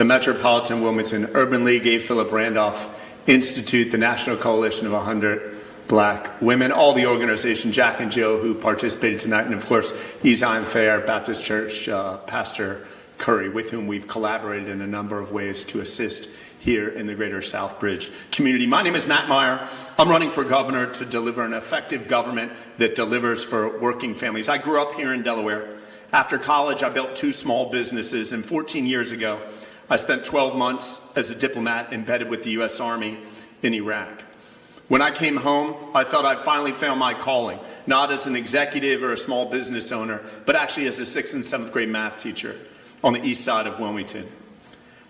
The Metropolitan Wilmington Urban League, A. Philip Randolph Institute, the National Coalition of 100 Black Women, all the organizations, Jack and Jill, who participated tonight, and of course, Ezion Fair Baptist Church, Pastor Curry, with whom we've collaborated in a number of ways to assist here in the greater Southbridge community. My name is Matt Meyer. I'm running for governor to deliver an effective government that delivers for working families. I grew up here in Delaware. After college, I built 2 small businesses, and 14 years ago, I spent 12 months as a diplomat embedded with the U.S. Army in Iraq. When I came home, I felt I'd finally found my calling, not as an executive or a small business owner, but actually as a 6th and 7th grade math teacher on the east side of Wilmington.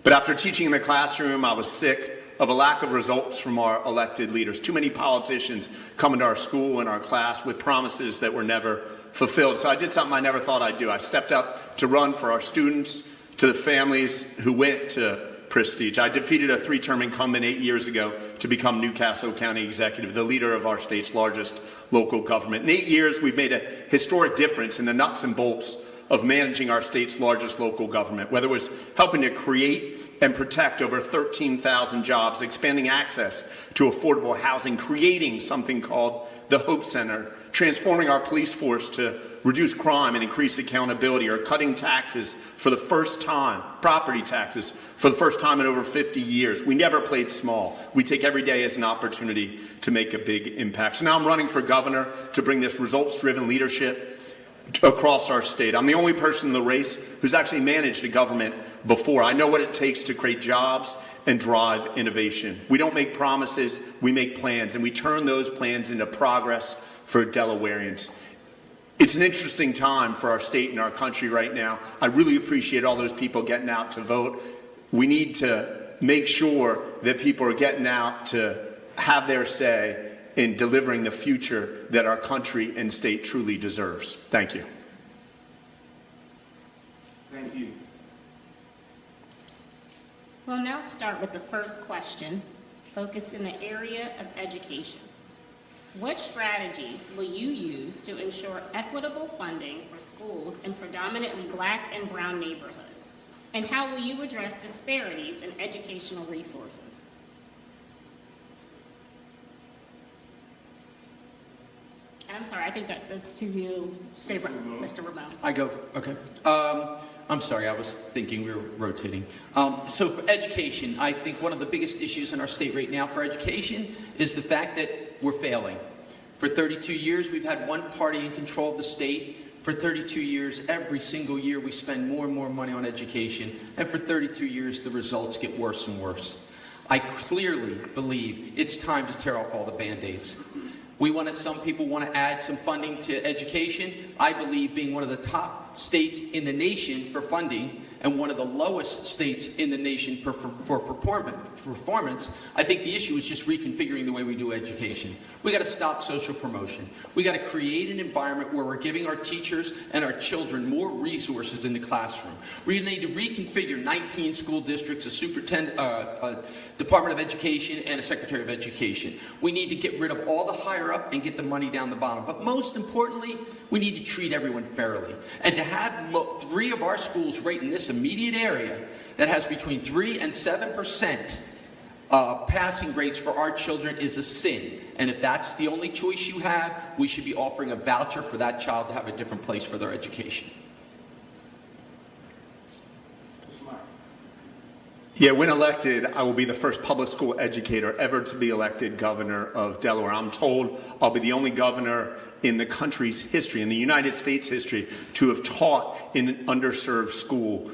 But after teaching in the classroom, I was sick of a lack of results from our elected leaders. Too many politicians come into our school and our class with promises that were never fulfilled. So I did something I never thought I'd do. I stepped up to run for our students, to the families who went to Prestige. I defeated a 3-term incumbent 8 years ago to become Newcastle County Executive, the leader of our state's largest local government. In 8 years, we've made a historic difference in the nuts and bolts of managing our state's largest local government, whether it was helping to create and protect over 13,000 jobs, expanding access to affordable housing, creating something called the Hope Center, transforming our police force to reduce crime and increase accountability, or cutting taxes for the first time, property taxes, for the first time in over 50 years. We never played small. We take every day as an opportunity to make a big impact. So now I'm running for governor to bring this results-driven leadership across our state. I'm the only person in the race who's actually managed a government before. I know what it takes to create jobs and drive innovation. We don't make promises, we make plans, and we turn those plans into progress for Delawareans. It's an interesting time for our state and our country right now. I really appreciate all those people getting out to vote. We need to make sure that people are getting out to have their say in delivering the future that our country and state truly deserves. Thank you. Thank you. We'll now start with the first question, focused in the area of education. What strategies will you use to ensure equitable funding for schools in predominantly Black and brown neighborhoods? And how will you address disparities in educational resources? I'm sorry, I think that's to you, Mr. Ramon. I go, okay. I'm sorry, I was thinking we were rotating. So for education, I think one of the biggest issues in our state right now for education is the fact that we're failing. For 32 years, we've had one party in control of the state. For 32 years, every single year, we spend more and more money on education. And for 32 years, the results get worse and worse. I clearly believe it's time to tear off all the Band-Aids. Some people want to add some funding to education. I believe being one of the top states in the nation for funding and one of the lowest states in the nation for performance, I think the issue is just reconfiguring the way we do education. We got to stop social promotion. We got to create an environment where we're giving our teachers and our children more resources in the classroom. We need to reconfigure 19 school districts, a superintendent, Department of Education, and a Secretary of Education. We need to get rid of all the higher up and get the money down the bottom. But most importantly, we need to treat everyone fairly. And to have 3 of our schools right in this immediate area that has between 3 and 7% passing rates for our children is a sin. And if that's the only choice you have, we should be offering a voucher for that child to have a different place for their education. Yeah, when elected, I will be the first public school educator ever to be elected governor of Delaware. I'm told I'll be the only governor in the country's history, in the United States history, to have taught in an underserved school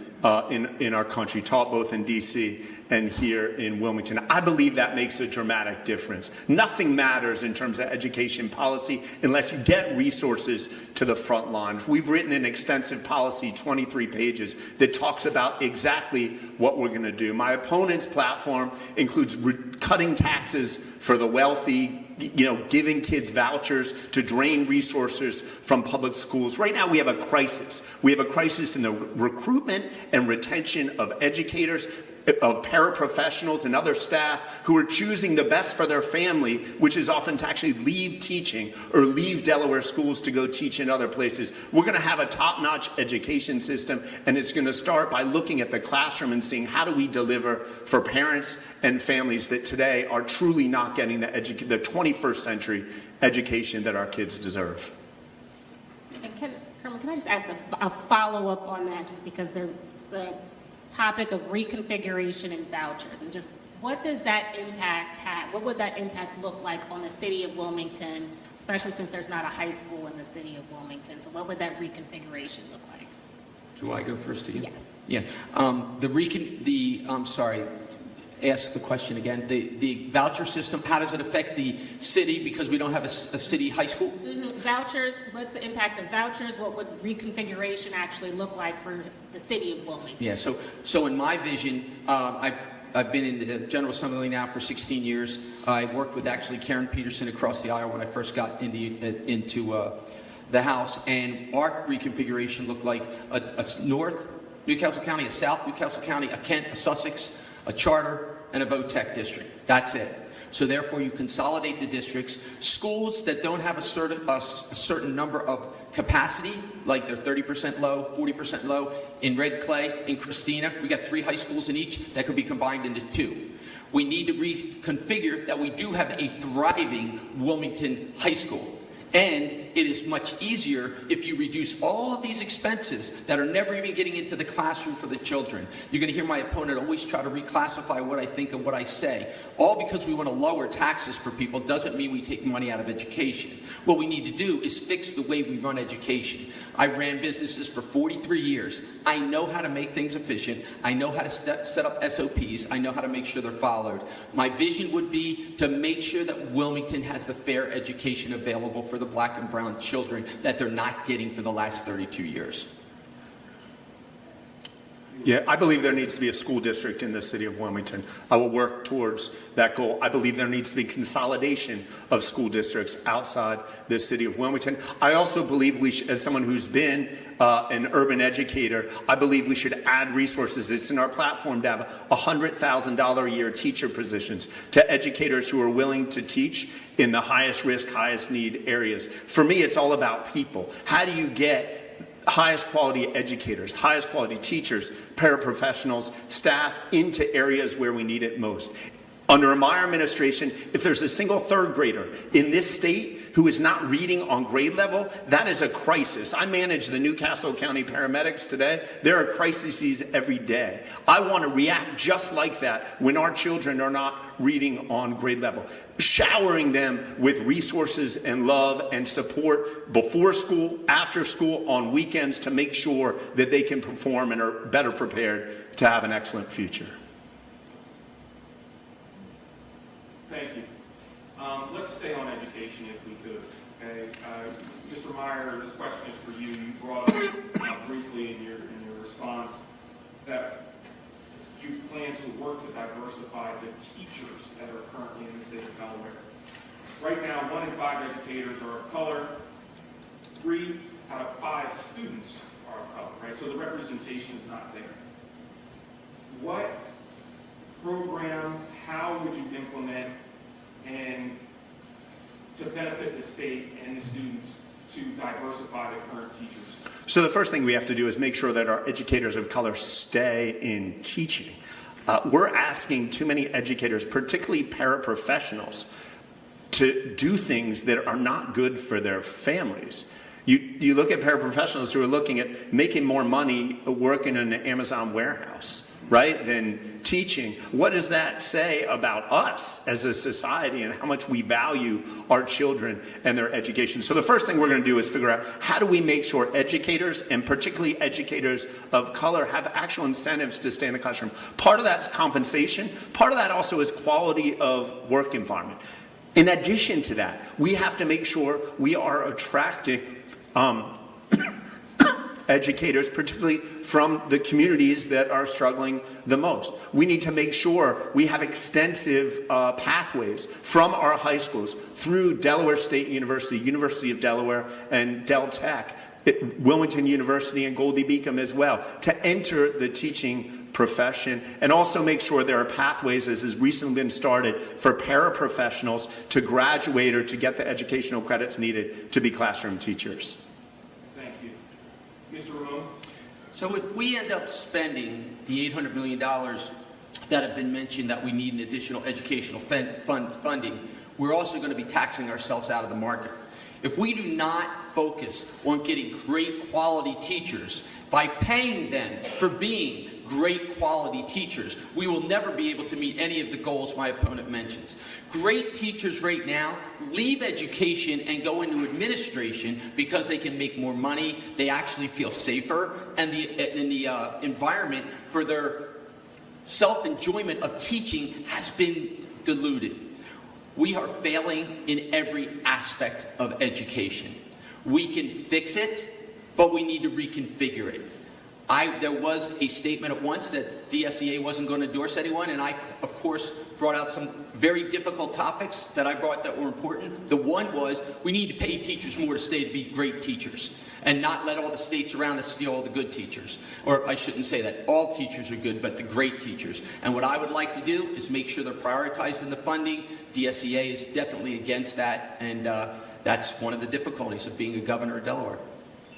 in our country, taught both in D.C. and here in Wilmington. I believe that makes a dramatic difference. Nothing matters in terms of education policy unless you get resources to the front lines. We've written an extensive policy, 23 pages, that talks about exactly what we're going to do. My opponent's platform includes cutting taxes for the wealthy, giving kids vouchers to drain resources from public schools. Right now we have a crisis. We have a crisis in the recruitment and retention of educators. of paraprofessionals and other staff who are choosing the best for their family, which is often to actually leave teaching or leave Delaware schools to go teach in other places. We're going to have a top-notch education system, and it's going to start by looking at the classroom and seeing how do we deliver for parents and families that today are truly not getting the 21st century education that our kids deserve. Can I just ask a follow-up on that, just because the topic of reconfiguration and vouchers, and just what does that impact have? What would that impact look like on the city of Wilmington, especially since there's not a high school in the city of Wilmington? So what would that reconfiguration look like? Do I go first to you? Yes. Yeah. Sorry. Ask the question again. The voucher system, how does it affect the city because we don't have a city high school? Vouchers, what's the impact of vouchers? What would reconfiguration actually look like for the city of Wilmington? Yeah, so in my vision, I've been in the General Assembly now for 16 years. I worked with actually Karen Peterson across the aisle when I first got into the House, and our reconfiguration looked like a North Newcastle County, a South Newcastle County, a Kent, a Sussex, a charter, and a VOTEC district. That's it. So therefore, you consolidate the districts. Schools that don't have a certain number of capacity, like they're 30% low, 40% low, in Red Clay, in Christina, we got 3 high schools in each that could be combined into 2. We need to reconfigure that we do have a thriving Wilmington High School. And it is much easier if you reduce all of these expenses that are never even getting into the classroom for the children. You're going to hear my opponent always try to reclassify what I think and what I say. All because we want to lower taxes for people doesn't mean we take money out of education. What we need to do is fix the way we run education. I ran businesses for 43 years. I know how to make things efficient. I know how to set up SOPs. I know how to make sure they're followed. My vision would be to make sure that Wilmington has the fair education available for the black and brown children that they're not getting for the last 32 years. Yeah, I believe there needs to be a school district in the city of Wilmington. I will work towards that goal. I believe there needs to be consolidation of school districts outside the city of Wilmington. I also believe we should, as someone who's been an urban educator, I believe we should add resources. It's in our platform to have $100,000 a year teacher positions to educators who are willing to teach in the highest risk, highest need areas. For me, it's all about people. How do you get highest quality educators, highest quality teachers, paraprofessionals, staff into areas where we need it most? Under my administration, if there's a single 3rd grader in this state who is not reading on grade level, that is a crisis. I manage the Newcastle County paramedics today. There are crises every day. I want to react just like that when our children are not reading on grade level. Showering them with resources and love and support before school, after school, on weekends to make sure that they can perform and are better prepared to have an excellent future. Thank you. Let's stay on education if we could. Okay, Mr. Meyer, this question is for you. You brought up briefly in your response that you plan to work to diversify the teachers that are currently in the state of Delaware. Right now, 1 in 5 educators are of color. 3 out of 5 students are of color. Right, so the representation is not there. What program, how would you implement and to benefit the state and the students to diversify the current teachers? So the first thing we have to do is make sure that our educators of color stay in teaching. We're asking too many educators, particularly paraprofessionals, to do things that are not good for their families. You look at paraprofessionals who are looking at making more money working in an Amazon warehouse, right, than teaching. What does that say about us as a society and how much we value our children and their education? So the first thing we're going to do is figure out how do we make sure educators, and particularly educators of color, have actual incentives to stay in the classroom. Part of that's compensation. Part of that also is quality of work environment. In addition to that, we have to make sure we are attracting educators, particularly from the communities that are struggling the most. We need to make sure we have extensive pathways from our high schools through Delaware State University, University of Delaware, and Del Tech, Wilmington University, and Goldie Beacom as well, to enter the teaching profession, and also make sure there are pathways, as has recently been started, for paraprofessionals to graduate or to get the educational credits needed to be classroom teachers. Thank you. Mr. Ramon? So if we end up spending the $800 million that have been mentioned that we need an additional educational funding, we're also going to be taxing ourselves out of the market. If we do not focus on getting great quality teachers by paying them for being great quality teachers, we will never be able to meet any of the goals my opponent mentions. Great teachers right now leave education and go into administration because they can make more money, they actually feel safer, and the environment for their self-enjoyment of teaching has been diluted. We are failing in every aspect of education. We can fix it, but we need to reconfigure it. There was a statement at once that DSEA wasn't going to endorse anyone, and I, of course, brought out some very difficult topics that I brought that were important. The one was we need to pay teachers more to stay to be great teachers and not let all the states around us steal all the good teachers. Or I shouldn't say that. All teachers are good, but the great teachers. And what I would like to do is make sure they're prioritized in the funding. DSEA is definitely against that, and that's one of the difficulties of being a governor of Delaware.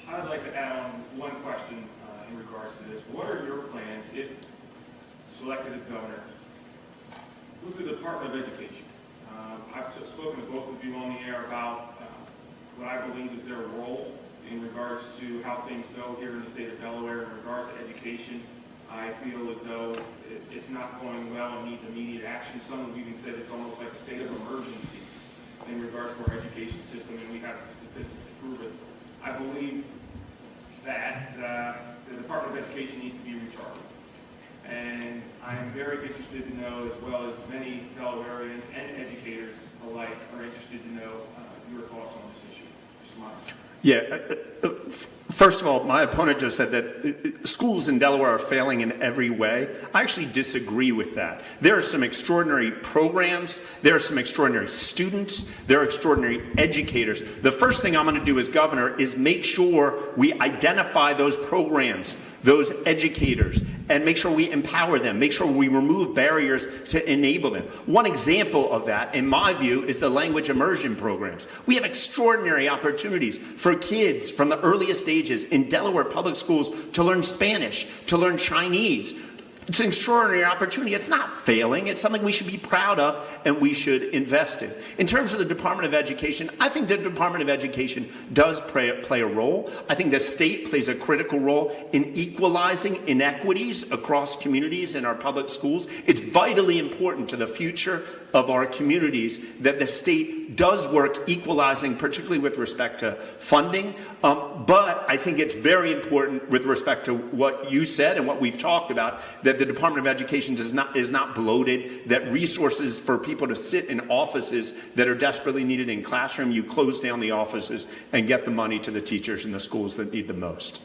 I'd like to add on one question in regards to this. What are your plans if selected as governor with the Department of Education? I've spoken to both of you on the air about what I believe is their role in regards to how things go here in the state of Delaware in regards to education. I feel as though it's not going well and needs immediate action. Some have even said it's almost like a state of emergency in regards to our education system, and we have the statistics to prove it. I believe that the Department of Education needs to be recharged. And I am very interested to know, as well as many Delawareans and educators alike are interested to know your thoughts on this issue. Mr. Myers. Yeah, first of all, my opponent just said that schools in Delaware are failing in every way. I actually disagree with that. There are some extraordinary programs, there are some extraordinary students, there are extraordinary educators. The first thing I'm going to do as governor is make sure we identify those programs, those educators, and make sure we empower them, make sure we remove barriers to enable them. One example of that, in my view, is the language immersion programs. We have extraordinary opportunities for kids from the earliest ages in Delaware public schools to learn Spanish, to learn Chinese. It's an extraordinary opportunity. It's not failing. It's something we should be proud of and we should invest in. In terms of the Department of Education, I think the Department of Education does play a role. I think the state plays a critical role in equalizing inequities across communities in our public schools. It's vitally important to the future of our communities that the state does work equalizing, particularly with respect to funding. But I think it's very important with respect to what you said and what we've talked about, that the Department of Education is not bloated, that resources for people to sit in offices that are desperately needed in classroom, you close down the offices and get the money to the teachers in the schools that need the most.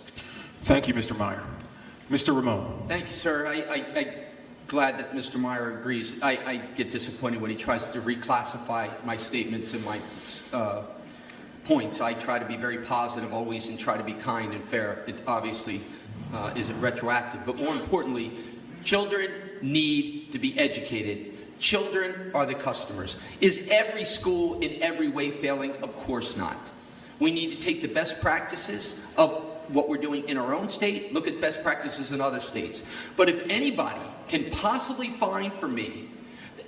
Thank you, Mr. Meyer. Mr. Ramon. Thank you, sir. I'm glad that Mr. Meyer agrees. I get disappointed when he tries to reclassify my statements and my points. I try to be very positive always and try to be kind and fair. It obviously isn't retroactive, but more importantly, children need to be educated. Children are the customers. Is every school in every way failing? Of course not. We need to take the best practices of what we're doing in our own state, look at best practices in other states. But if anybody can possibly find for me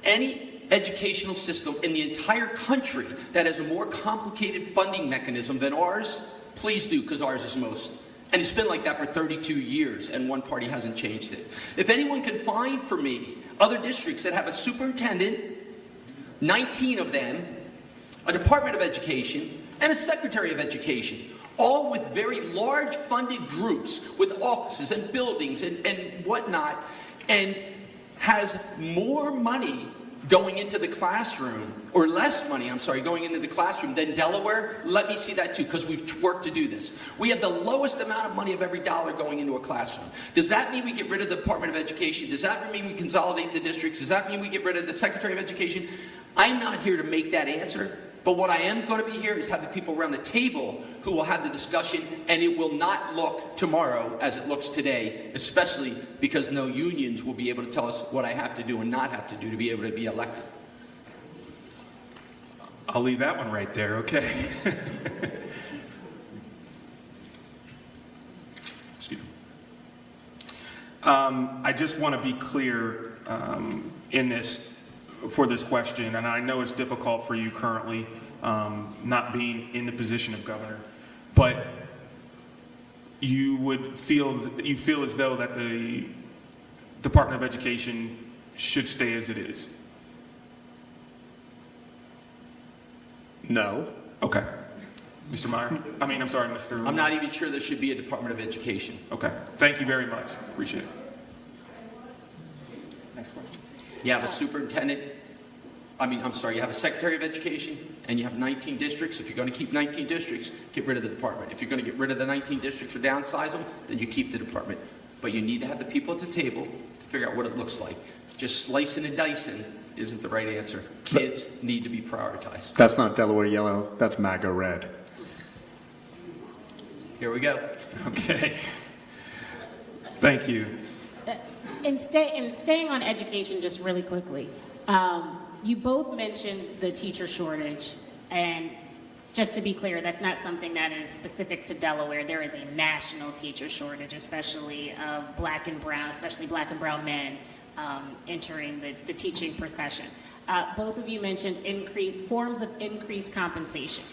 any educational system in the entire country that has a more complicated funding mechanism than ours, please do, because ours is most. And it's been like that for 32 years, and one party hasn't changed it. If anyone can find for me other districts that have a superintendent, 19 of them, a Department of Education, and a Secretary of Education, all with very large funded groups with offices and buildings and whatnot, and has more money going into the classroom, or less money, I'm sorry, going into the classroom than Delaware, let me see that too, because we've worked to do this. We have the lowest amount of money of every dollar going into a classroom. Does that mean we get rid of the Department of Education? Does that mean we consolidate the districts? Does that mean we get rid of the Secretary of Education? I'm not here to make that answer, But what I am going to be here is have the people around the table who will have the discussion, and it will not look tomorrow as it looks today, especially because no unions will be able to tell us what I have to do and not have to do to be able to be elected. I'll leave that one right there, okay? Excuse me. I just want to be clear for this question, and I know it's difficult for you currently, not being in the position of governor, but you feel as though that the Department of Education should stay as it is. No. Okay. Mr. Meyer? I'm sorry, Mr. I'm not even sure there should be a Department of Education. Okay. Thank you very much. Appreciate it. Next question. You have a superintendent, you have a Secretary of Education, and you have 19 districts. If you're going to keep 19 districts, get rid of the department. If you're going to get rid of the 19 districts or downsize them, then you keep the department. But you need to have the people at the table to figure out what it looks like. Just slicing and dicing isn't the right answer. Kids need to be prioritized. That's not Delaware yellow, that's MAGA red. Here we go. Okay. Thank you. And staying on education just really quickly, you both mentioned the teacher shortage, and just to be clear, that's not something that is specific to Delaware. There is a national teacher shortage, especially of black and brown men entering the teaching profession. Both of you mentioned forms of increased compensation.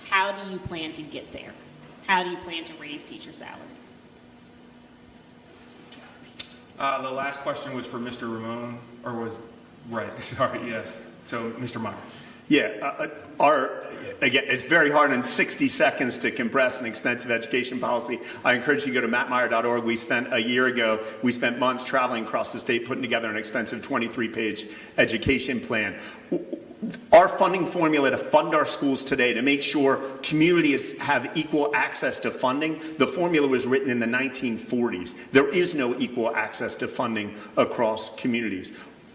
How do you plan to get there? How do you plan to raise teacher salaries? The last question was for Mr. Ramon, or was, right, sorry, yes. So, Mr. Meyer. Yeah, again, it's very hard in 60 seconds to compress an extensive education policy. I encourage you to go to mattmeyer.org. A year ago, we spent months traveling across the state putting together an extensive 23-page education plan. Our funding formula to fund our schools today, to make sure communities have equal access to funding, the formula was written in the 1940s. There is no equal access to funding across communities.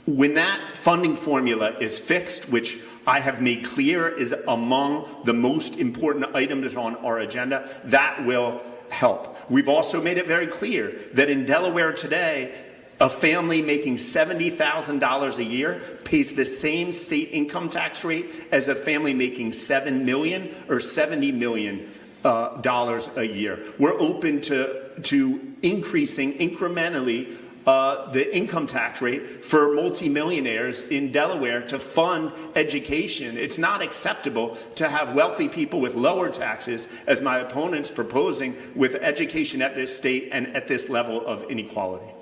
When that funding formula is fixed, which I have made clear is among the most important items on our agenda, that will help. We've also made it very clear that in Delaware today, a family making $70,000 a year pays the same state income tax rate as a family making $7 million or $70 million a year. We're open to increasing incrementally the income tax rate for multimillionaires in Delaware to fund education. It's not acceptable to have wealthy people with lower taxes, as my opponent's proposing, with education at this state and at this level of inequality.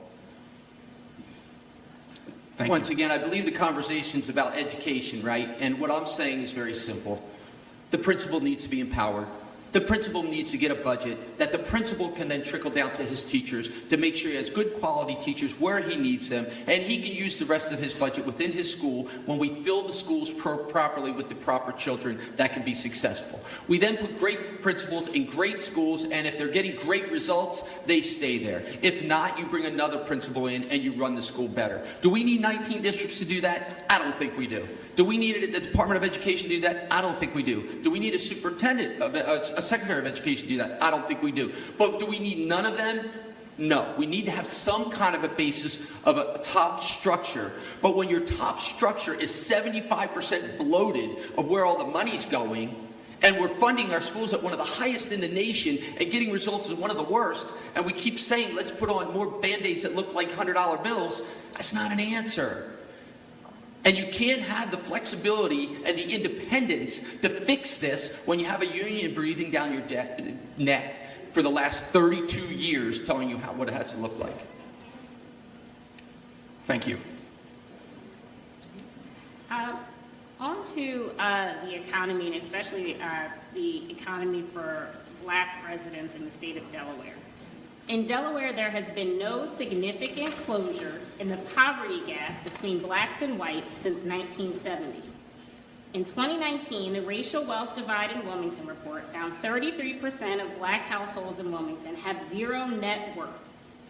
Once again, I believe the conversation's about education, right? And what I'm saying is very simple. The principal needs to be empowered. The principal needs to get a budget that the principal can then trickle down to his teachers to make sure he has good quality teachers where he needs them, and he can use the rest of his budget within his school when we fill the schools properly with the proper children that can be successful. We then put great principals in great schools, and if they're getting great results, they stay there. If not, you bring another principal in and you run the school better. Do we need 19 districts to do that? I don't think we do. Do we need the Department of Education to do that? I don't think we do. Do we need a superintendent, a Secretary of Education to do that? I don't think we do. But do we need none of them? No. We need to have some kind of a basis of a top structure. But when your top structure is 75% bloated of where all the money's going, and we're funding our schools at one of the highest in the nation and getting results at one of the worst, and we keep saying, let's put on more Band-Aids that look like $100 bills, that's not an answer. And you can't have the flexibility and the independence to fix this when you have a union breathing down your neck for the last 32 years telling you what it has to look like. Thank you. On to the economy, and especially the economy for black residents in the state of Delaware. In Delaware, there has been no significant closure in the poverty gap between blacks and whites since 1970. In 2019, the Racial Wealth Divide in Wilmington report found 33% of black households in Wilmington have zero net worth,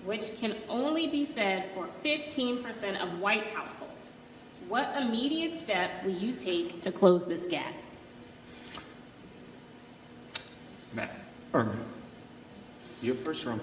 which can only be said for 15% of white households. What immediate steps will you take to close this gap? Matt, Or, you're first or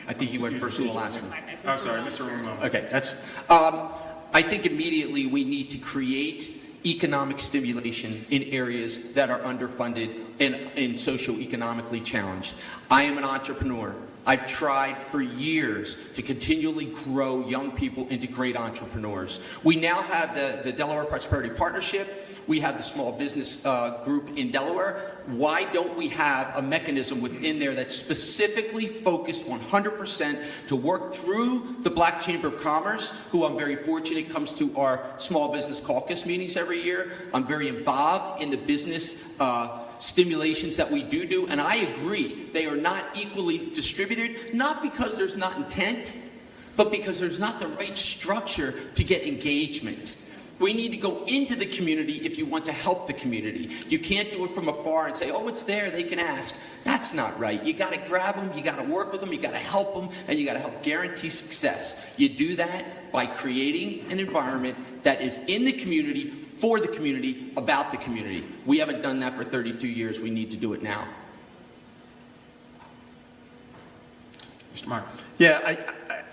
I think you went first in the last one. oh, sorry, Mr. Ramon. Okay, that's, I think immediately we need to create economic stimulation in areas that are underfunded and socioeconomically challenged. I am an entrepreneur. I've tried for years to continually grow young people into great entrepreneurs. We now have the Delaware Prosperity Partnership. We have the small business group in Delaware. Why don't we have a mechanism within there that's specifically focused 100% to work through the Black Chamber of Commerce, who I'm very fortunate comes to our small business caucus meetings every year. I'm very involved in the business stimulations that we do, and I agree, they are not equally distributed, not because there's not intent, but because there's not the right structure to get engagement. We need to go into the community if you want to help the community. You can't do it from afar and say, oh, it's there, they can ask. That's not right. You got to grab them, you got to work with them, you got to help them, and you got to help guarantee success. You do that by creating an environment that is in the community, for the community, about the community. We haven't done that for 32 years. We need to do it now. Mr. Meyer. Yeah,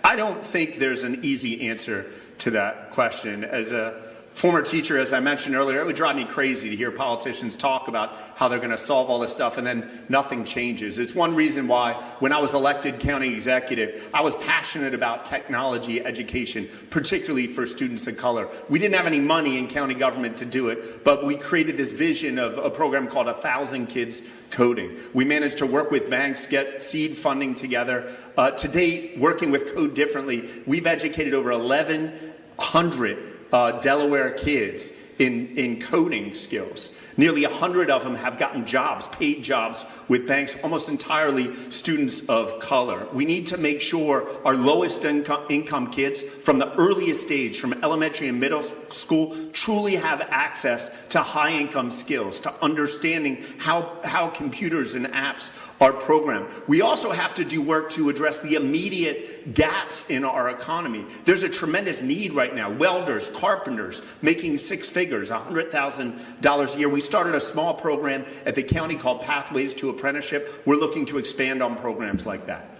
I don't think there's an easy answer to that question. As a former teacher, as I mentioned earlier, it would drive me crazy to hear politicians talk about how they're going to solve all this stuff and then nothing changes. It's one reason why when I was elected county executive, I was passionate about technology education, particularly for students of color. We didn't have any money in county government to do it, but we created this vision of a program called 1,000 Kids Coding. We managed to work with banks, get seed funding together. To date, working with Code Differently, we've educated over 1,100 Delaware kids in coding skills. Nearly 100 of them have gotten jobs, paid jobs with banks, almost entirely students of color. We need to make sure our lowest income kids from the earliest stage, from elementary and middle school, truly have access to high income skills, to understanding how computers and apps are programmed. We also have to do work to address the immediate gaps in our economy. There's a tremendous need right now. Welders, carpenters, making six figures, $100,000 a year. We started a small program at the county called Pathways to Apprenticeship. We're looking to expand on programs like that.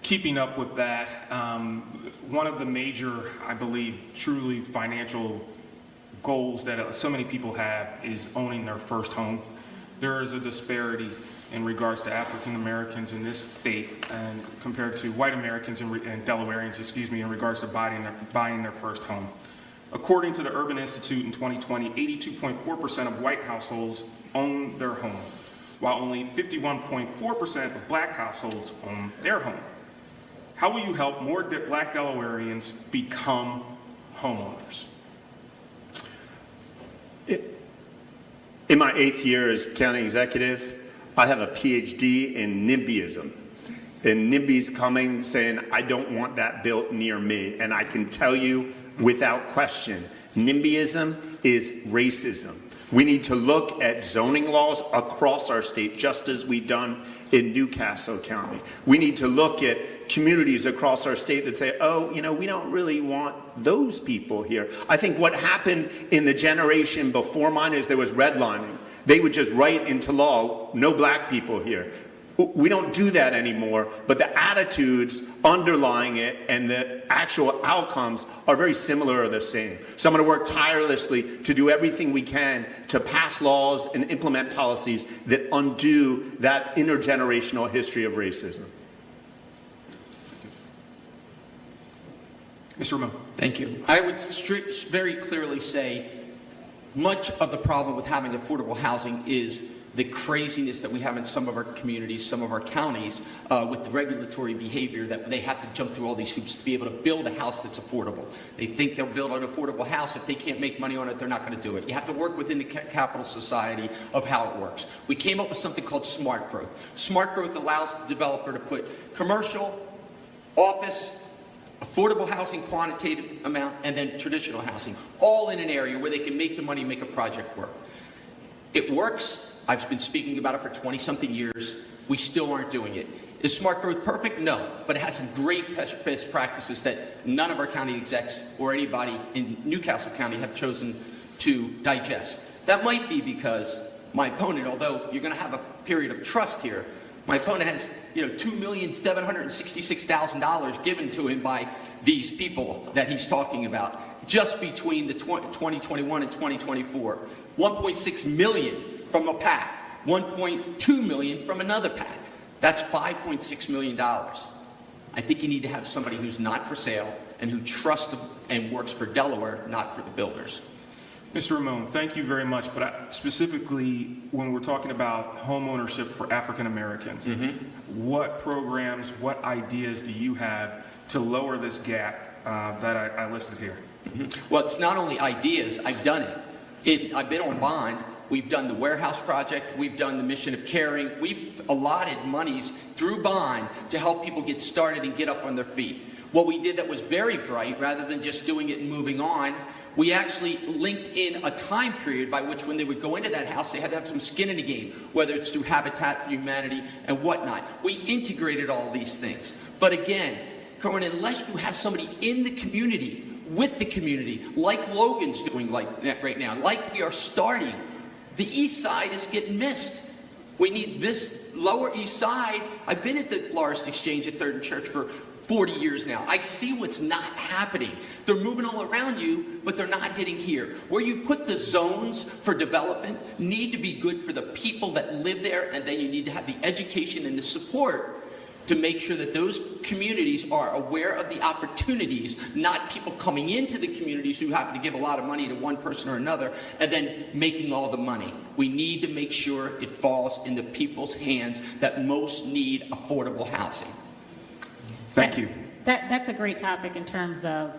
Keeping up with that, one of the major, I believe, truly financial goals that so many people have is owning their first home. There is a disparity in regards to African Americans in this state and compared to white Americans and Delawareans, in regards to buying their first home. According to the Urban Institute in 2020, 82.4% of white households own their home, while only 51.4% of black households own their home. How will you help more black Delawareans become homeowners? In my 8th year as county executive, I have a PhD in NIMBYism. And NIMBY's coming saying, I don't want that built near me. And I can tell you without question, NIMBYism is racism. We need to look at zoning laws across our state, just as we've done in Newcastle County. We need to look at communities across our state that say, oh, we don't really want those people here. I think what happened in the generation before mine is there was redlining. They would just write into law, no black people here. We don't do that anymore, but the attitudes underlying it and the actual outcomes are very similar or the same. So I'm going to work tirelessly to do everything we can to pass laws and implement policies that undo that intergenerational history of racism. Mr. Ramon. Thank you. I would very clearly say much of the problem with having affordable housing is the craziness that we have in some of our communities, some of our counties, with the regulatory behavior that they have to jump through all these hoops to be able to build a house that's affordable. They think they'll build an affordable house. If they can't make money on it, they're not going to do it. You have to work within the capital society of how it works. We came up with something called smart growth. Smart growth allows the developer to put commercial, office, affordable housing, quantitative amount, and then traditional housing, all in an area where they can make the money, make a project work. It works. I've been speaking about it for 20-something years. We still aren't doing it. Is smart growth perfect? No, but it has some great best practices that none of our county execs or anybody in Newcastle County have chosen to digest. That might be because my opponent, although you're going to have a period of trust here. My opponent has, $2,766,000 given to him by these people that he's talking about, just between the 2021 and 2024. 1.6 million from a PAC, 1.2 million from another PAC. That's $5.6 million. I think you need to have somebody who's not for sale and who trusts and works for Delaware, not for the builders. Mr. Ramon, thank you very much. But specifically, when we're talking about home ownership for African Americans, what programs, what ideas do you have to lower this gap that I listed here? Well, it's not only ideas, I've done it. I've been on bond. We've done the warehouse project. We've done the mission of caring. We've allotted monies through bond to help people get started and get up on their feet. What we did that was very bright, rather than just doing it and moving on, we actually linked in a time period by which when they would go into that house, they had to have some skin in the game, whether it's through Habitat for Humanity and whatnot. We integrated all these things. But again, Cohen, unless you have somebody in the community, with the community, like Logan's doing like that right now, like we are starting, the east side is getting missed. We need this lower east side. I've been at the Florist Exchange at 3rd and Church for 40 years now. I see what's not happening. They're moving all around you, but they're not hitting here. Where you put the zones for development need to be good for the people that live there, and then you need to have the education and the support to make sure that those communities are aware of the opportunities, not people coming into the communities who happen to give a lot of money to one person or another and then making all the money. We need to make sure it falls in the people's hands that most need affordable housing. Thank you. That's a great topic in terms of,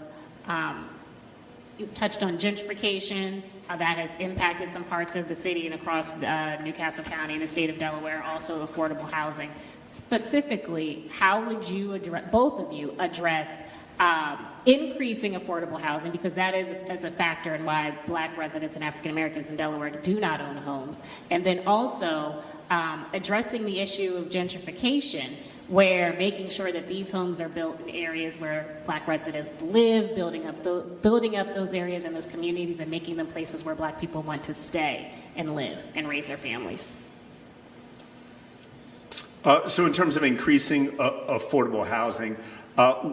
you've touched on gentrification, how that has impacted some parts of the city and across Newcastle County and the state of Delaware, also affordable housing. Specifically, how would you address, both of you address increasing affordable housing, because that is a factor in why Black residents and African Americans in Delaware do not own homes, and then also addressing the issue of gentrification, where making sure that these homes are built in areas where Black residents live, building up those areas and those communities and making them places where Black people want to stay and live and raise their families. So in terms of increasing affordable housing,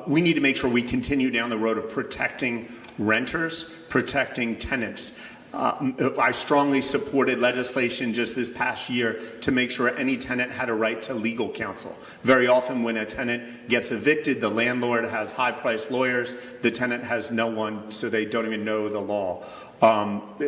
we need to make sure we continue down the road of protecting renters, protecting tenants. I strongly supported legislation just this past year to make sure any tenant had a right to legal counsel. Very often when a tenant gets evicted, the landlord has high-priced lawyers, the tenant has no one, so they don't even know the law.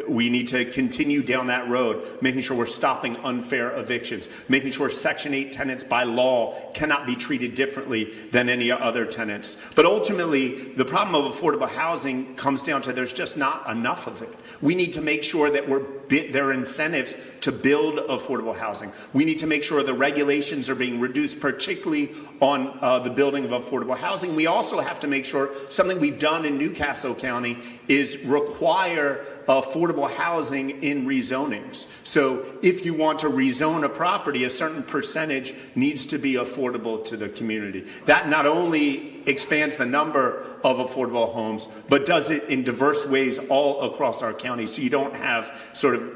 We need to continue down that road, making sure we're stopping unfair evictions, making sure Section 8 tenants by law cannot be treated differently than any other tenants. But ultimately, the problem of affordable housing comes down to there's just not enough of it. We need to make sure that there are incentives to build affordable housing. We need to make sure the regulations are being reduced, particularly on the building of affordable housing. We also have to make sure something we've done in Newcastle County is require affordable housing in rezonings. So if you want to rezone a property, a certain percentage needs to be affordable to the community. That not only expands the number of affordable homes, but does it in diverse ways all across our county. So you don't have sort of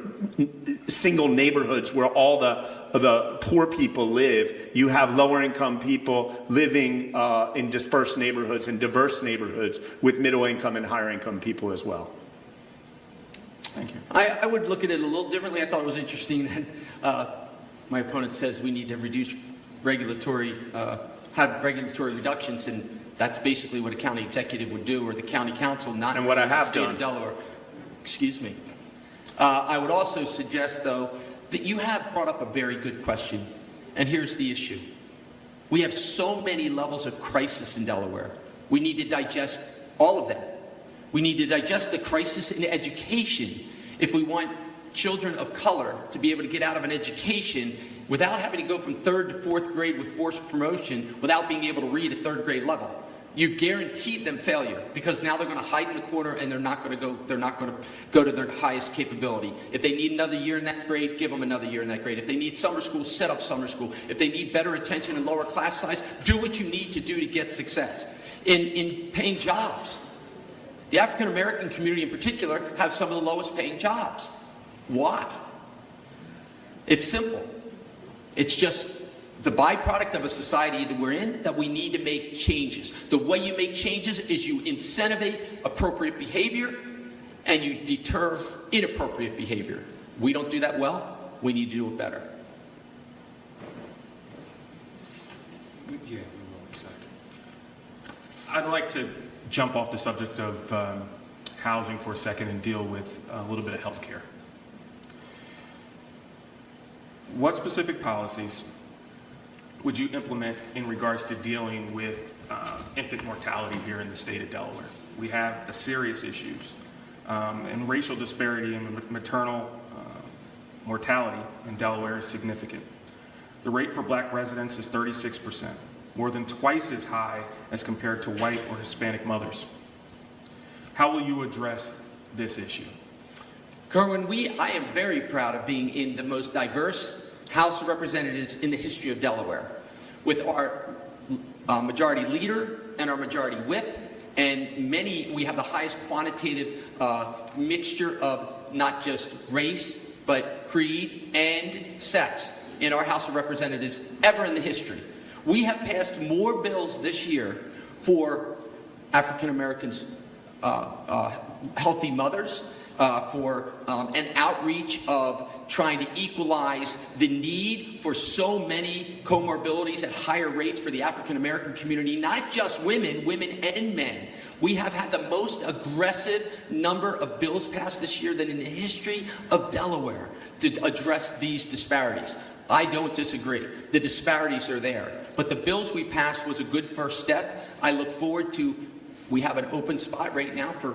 single neighborhoods where all the poor people live. You have lower income people living in dispersed neighborhoods and diverse neighborhoods with middle income and higher income people as well. Thank you. I would look at it a little differently. I thought it was interesting that my opponent says we need to reduce regulatory, have regulatory reductions, and that's basically what a county executive would do, or the county council, not and what I have the state done. of Delaware. Excuse me. I would also suggest, though, that you have brought up a very good question, and here's the issue. We have so many levels of crisis in Delaware. We need to digest all of that. We need to digest the crisis in education if we want children of color to be able to get out of an education without having to go from 3rd to 4th grade with forced promotion without being able to read at 3rd grade level. You've guaranteed them failure, because now they're going to hide in the corner and they're not going to go to their highest capability. If they need another year in that grade, give them another year in that grade. If they need summer school, set up summer school. If they need better attention and lower class size, do what you need to do to get success. In paying jobs, the African American community in particular have some of the lowest paying jobs. Why? It's simple. It's just the byproduct of a society that we're in that we need to make changes. The way you make changes is you incentivate appropriate behavior and you deter inappropriate behavior. We don't do that well. We need to do it better. Yeah, we will in a second. I'd like to jump off the subject of housing for a second and deal with a little bit of health care. What specific policies would you implement in regards to dealing with infant mortality here in the state of Delaware? We have serious issues, and racial disparity in maternal mortality in Delaware is significant. The rate for black residents is 36%, more than twice as high as compared to white or Hispanic mothers. How will you address this issue? Kerwin, I am very proud of being in the most diverse House of Representatives in the history of Delaware, with our majority leader and our majority whip, and we have the highest quantitative mixture of not just race, but creed and sex in our House of Representatives ever in the history. We have passed more bills this year for African Americans, healthy mothers, for an outreach of trying to equalize the need for so many comorbidities at higher rates for the African American community, not just women and men. We have had the most aggressive number of bills passed this year than in the history of Delaware to address these disparities. I don't disagree. The disparities are there. But the bills we passed was a good first step. I look forward to, we have an open spot right now for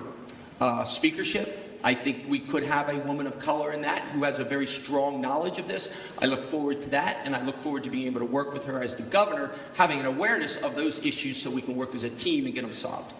speakership. I think we could have a woman of color in that who has a very strong knowledge of this. I look forward to that, and I look forward to being able to work with her as the governor, having an awareness of those issues so we can work as a team and get them solved.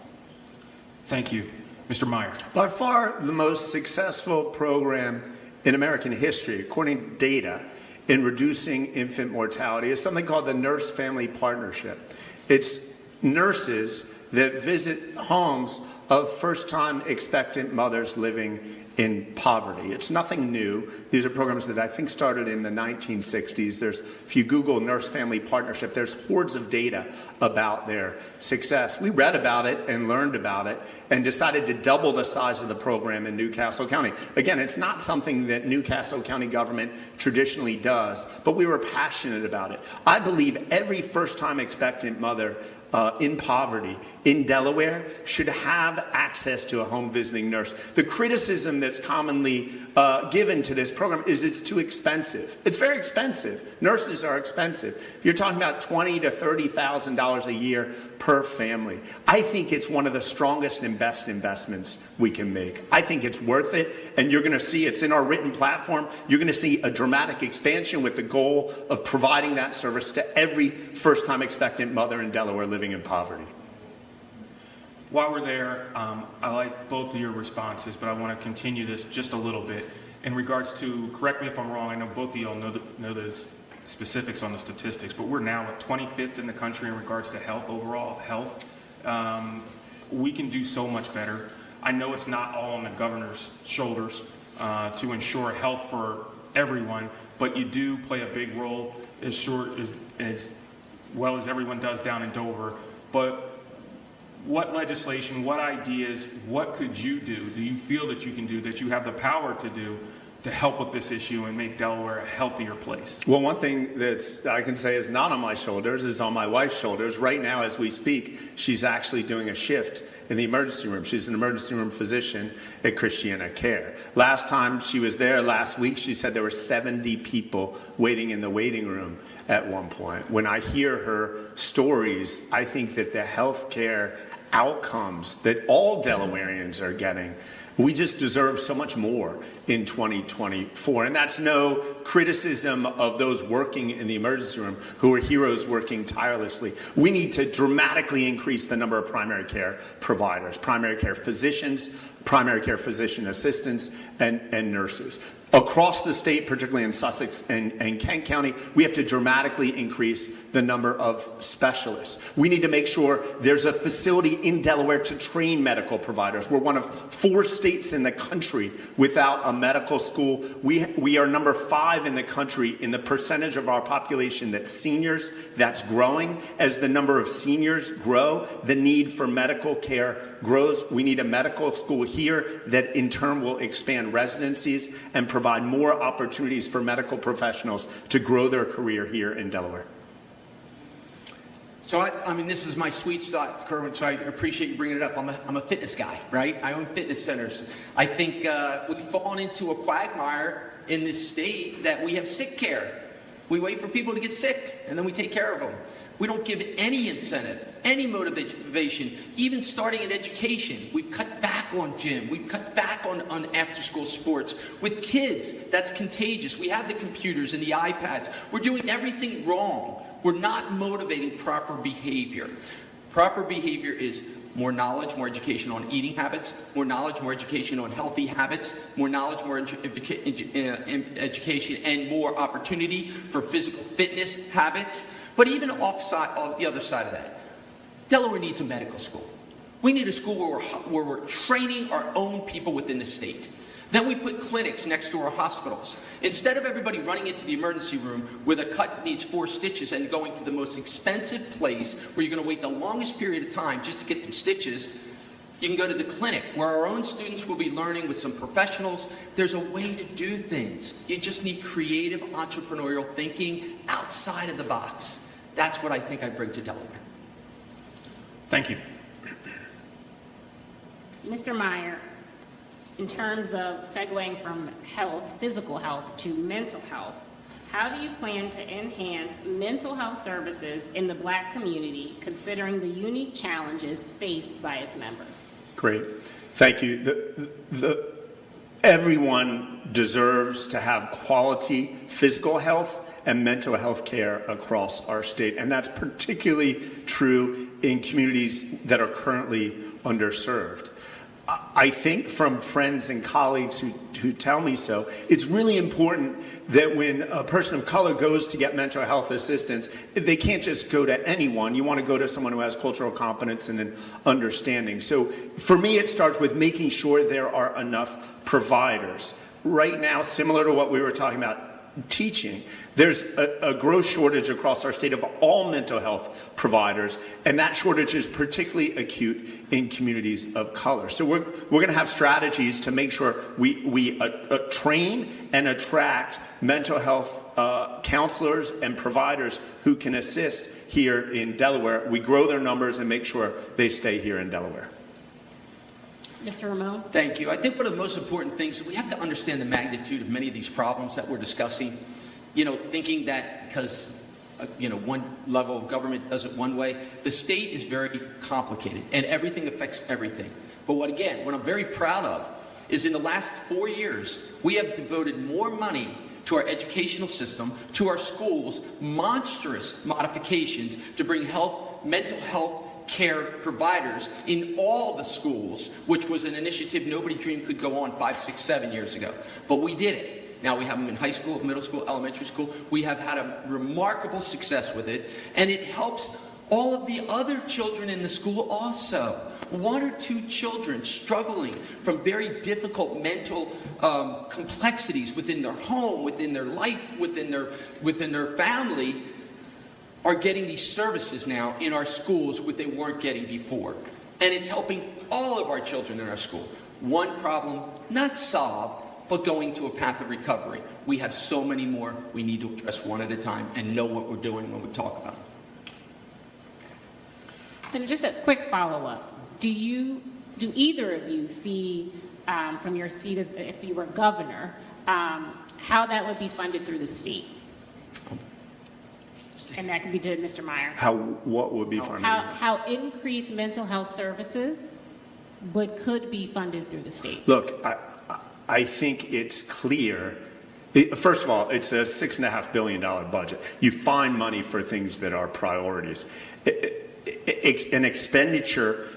Thank you. Mr. Meyer. By far the most successful program in American history, according to data, in reducing infant mortality is something called the Nurse Family Partnership. It's nurses that visit homes of first-time expectant mothers living in poverty. It's nothing new. These are programs that I think started in the 1960s. If you Google Nurse Family Partnership, there's hordes of data about their success. We read about it and learned about it and decided to double the size of the program in Newcastle County. Again, it's not something that Newcastle County government traditionally does, but we were passionate about it. I believe every first-time expectant mother in poverty in Delaware should have access to a home visiting nurse. The criticism that's commonly given to this program is it's too expensive. It's very expensive. Nurses are expensive. You're talking about $20,000 to $30,000 a year per family. I think it's one of the strongest and best investments we can make. I think it's worth it, and you're going to see it's in our written platform. You're going to see a dramatic expansion with the goal of providing that service to every first-time expectant mother in Delaware living in poverty. While we're there, I like both of your responses, but I want to continue this just a little bit. In regards to, correct me if I'm wrong, I know both of y'all know the specifics on the statistics, but we're now at 25th in the country in regards to health, overall health. We can do so much better. I know it's not all on the governor's shoulders to ensure health for everyone, but you do play a big role as well as everyone does down in Dover. But what legislation, what ideas, what could you do you feel that you can do, that you have the power to do, to help with this issue and make Delaware a healthier place? Well, one thing that I can say is not on my shoulders is on my wife's shoulders. Right now, as we speak, she's actually doing a shift in the emergency room. She's an emergency room physician at Christiana Care. Last time she was there, last week, she said there were 70 people waiting in the waiting room at one point. When I hear her stories, I think that the health care outcomes that all Delawareans are getting, we just deserve so much more in 2024. And that's no criticism of those working in the emergency room who are heroes working tirelessly. We need to dramatically increase the number of primary care providers, primary care physicians, primary care physician assistants, and nurses. Across the state, particularly in Sussex and Kent County, we have to dramatically increase the number of specialists. We need to make sure there's a facility in Delaware to train medical providers. We're one of 4 states in the country without a medical school. We are number 5 in the country in the percentage of our population that's seniors. That's growing. As the number of seniors grow, the need for medical care grows. We need a medical school here that in turn will expand residencies and provide more opportunities for medical professionals to grow their career here in Delaware. So, I mean, this is my sweet spot, Kerwin, so I appreciate you bringing it up. I'm a fitness guy, right? I own fitness centers. I think we've fallen into a quagmire in this state that we have sick care. We wait for people to get sick, and then we take care of them. We don't give any incentive, any motivation, even starting in education. We've cut back on gym. We've cut back on after-school sports. With kids, that's contagious. We have the computers and the iPads. We're doing everything wrong. We're not motivating proper behavior. Proper behavior is more knowledge, more education on eating habits, more knowledge, more education on healthy habits, more knowledge, more education, and more opportunity for physical fitness habits. But even on the other side of that, Delaware needs a medical school. We need a school where we're training our own people within the state. Then we put clinics next to our hospitals. Instead of everybody running into the emergency room where the cut needs 4 stitches and going to the most expensive place where you're going to wait the longest period of time just to get them stitches, you can go to the clinic where our own students will be learning with some professionals. There's a way to do things. You just need creative entrepreneurial thinking outside of the box. That's what I think I bring to Delaware. Thank you. Mr. Meyer, in terms of segueing from health, physical health, to mental health, how do you plan to enhance mental health services in the Black community, considering the unique challenges faced by its members? Great. Thank you. Everyone deserves to have quality physical health and mental health care across our state. And that's particularly true in communities that are currently underserved. I think from friends and colleagues who tell me so, it's really important that when a person of color goes to get mental health assistance, they can't just go to anyone. You want to go to someone who has cultural competence and an understanding. So for me, it starts with making sure there are enough providers. Right now, similar to what we were talking about, teaching, there's a gross shortage across our state of all mental health providers, and that shortage is particularly acute in communities of color. So we're going to have strategies to make sure we train and attract mental health counselors and providers who can assist here in Delaware. We grow their numbers and make sure they stay here in Delaware. Mr. Ramon? Thank you. I think one of the most important things, we have to understand the magnitude of many of these problems that we're discussing. You know, thinking that because, one level of government does it one way, the state is very complicated and everything affects everything. But what I'm very proud of is in the last 4 years, we have devoted more money to our educational system, to our schools, monstrous modifications to bring mental health care providers in all the schools, which was an initiative nobody dreamed could go on 5, 6, 7 years ago. But we did it. Now we have them in high school, middle school, elementary school. We have had a remarkable success with it, and it helps all of the other children in the school also. 1 or 2 children struggling from very difficult mental complexities within their home, within their life, within their family, are getting these services now in our schools what they weren't getting before. And it's helping all of our children in our school. One problem not solved, but going to a path of recovery. We have so many more. We need to address one at a time and know what we're doing when we talk about it. And just a quick follow-up. Do either of you see, from your seat as if you were governor, how that would be funded through the state? And that could be to Mr. Meyer. What would be funded? How increased mental health services could be funded through the state? Look, I think it's clear. First of all, it's a $6.5 billion budget. You find money for things that are priorities. An expenditure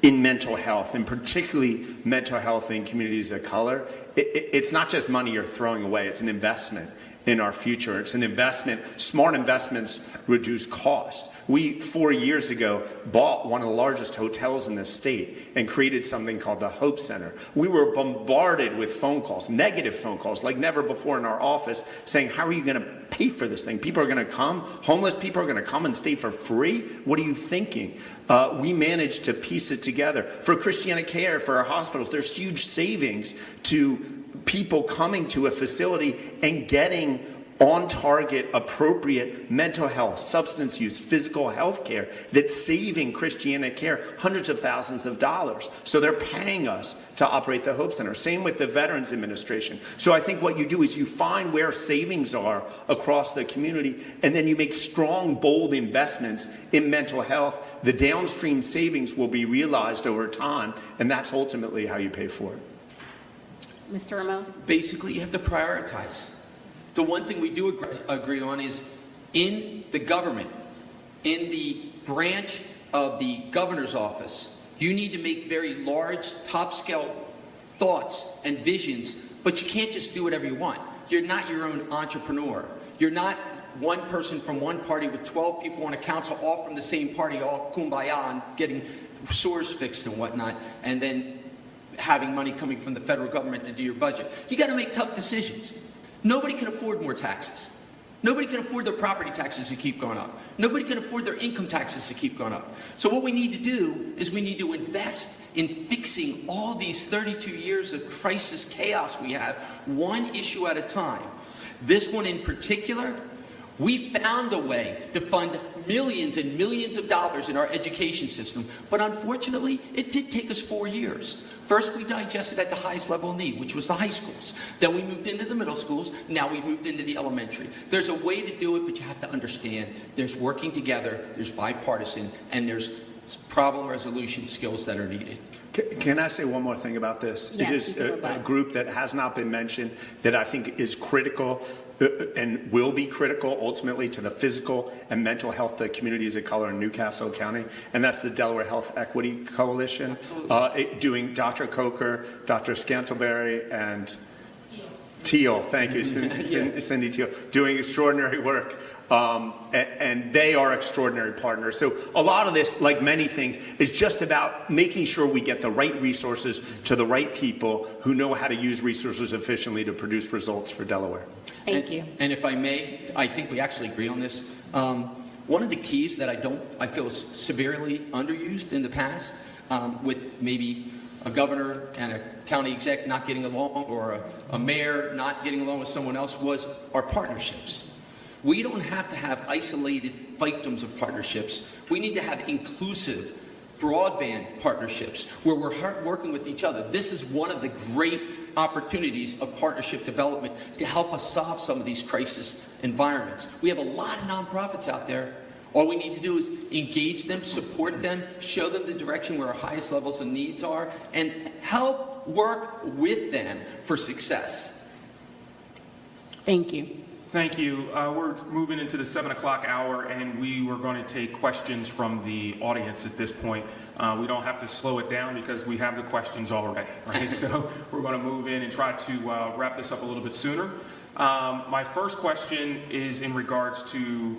in mental health, and particularly mental health in communities of color, it's not just money you're throwing away, it's an investment in our future. It's an investment. Smart investments reduce cost. We, 4 years ago, bought one of the largest hotels in the state and created something called the Hope Center. We were bombarded with phone calls, negative phone calls, like never before in our office, saying, how are you going to pay for this thing? People are going to come, homeless people are going to come and stay for free? What are you thinking? We managed to piece it together. For Christiana Care, for our hospitals, there's huge savings to people coming to a facility and getting on-target, appropriate mental health, substance use, physical health care that's saving Christiana Care hundreds of thousands of dollars. So they're paying us to operate the Hope Center. Same with the Veterans Administration. So I think what you do is you find where savings are across the community, and then you make strong, bold investments in mental health. The downstream savings will be realized over time, and that's ultimately how you pay for it. Mr. Ramon? Basically, you have to prioritize. The one thing we do agree on is in the government, in the branch of the governor's office, you need to make very large, top-scale thoughts and visions, but you can't just do whatever you want. You're not your own entrepreneur. You're not one person from one party with 12 people on a council, all from the same party, all kumbaya and getting sores fixed and whatnot, and then having money coming from the federal government to do your budget. You got to make tough decisions. Nobody can afford more taxes. Nobody can afford their property taxes to keep going up. Nobody can afford their income taxes to keep going up. So what we need to do is we need to invest in fixing all these 32 years of crisis chaos we have, one issue at a time. This one in particular, we found a way to fund millions and millions of dollars in our education system, but unfortunately, it did take us 4 years. First, we digested at the highest level of need, which was the high schools. Then we moved into the middle schools. Now we moved into the elementary. There's a way to do it, but you have to understand there's working together, there's bipartisan, and there's problem resolution skills that are needed. Can I say one more thing about this? Yes, it is a group that has not been mentioned that I think is critical and will be critical ultimately to the physical and mental health of communities of color in Newcastle County, and that's the Delaware Health Equity Coalition, doing Dr. Coker, Dr. Scantleberry, and Teal, thank you, Cindy Teal, doing extraordinary work. And they are extraordinary partners. So a lot of this, like many things, is just about making sure we get the right resources to the right people who know how to use resources efficiently to produce results for Delaware. Thank you. And if I may, I think we actually agree on this. One of the keys that I feel is severely underused in the past, with maybe a governor and a county exec not getting along, or a mayor not getting along with someone else, was our partnerships. We don't have to have isolated fiefdoms of partnerships. We need to have inclusive broadband partnerships where we're working with each other. This is one of the great opportunities of partnership development to help us solve some of these crisis environments. We have a lot of nonprofits out there. All we need to do is engage them, support them, show them the direction where our highest levels of needs are, and help work with them for success. Thank you. Thank you. We're moving into the 7 o'clock hour, and we were going to take questions from the audience at this point. We don't have to slow it down because we have the questions already, right? So we're going to move in and try to wrap this up a little bit sooner. My first question is in regards to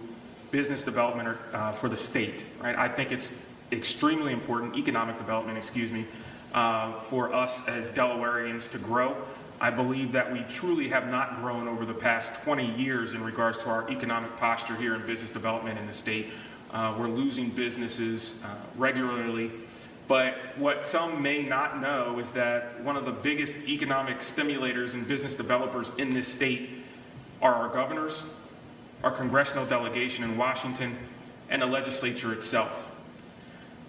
business development for the state, right? I think it's extremely important, economic development, for us as Delawareans to grow. I believe that we truly have not grown over the past 20 years in regards to our economic posture here in business development in the state. We're losing businesses regularly, but what some may not know is that one of the biggest economic stimulators and business developers in this state are our governors, our congressional delegation in Washington, and the legislature itself.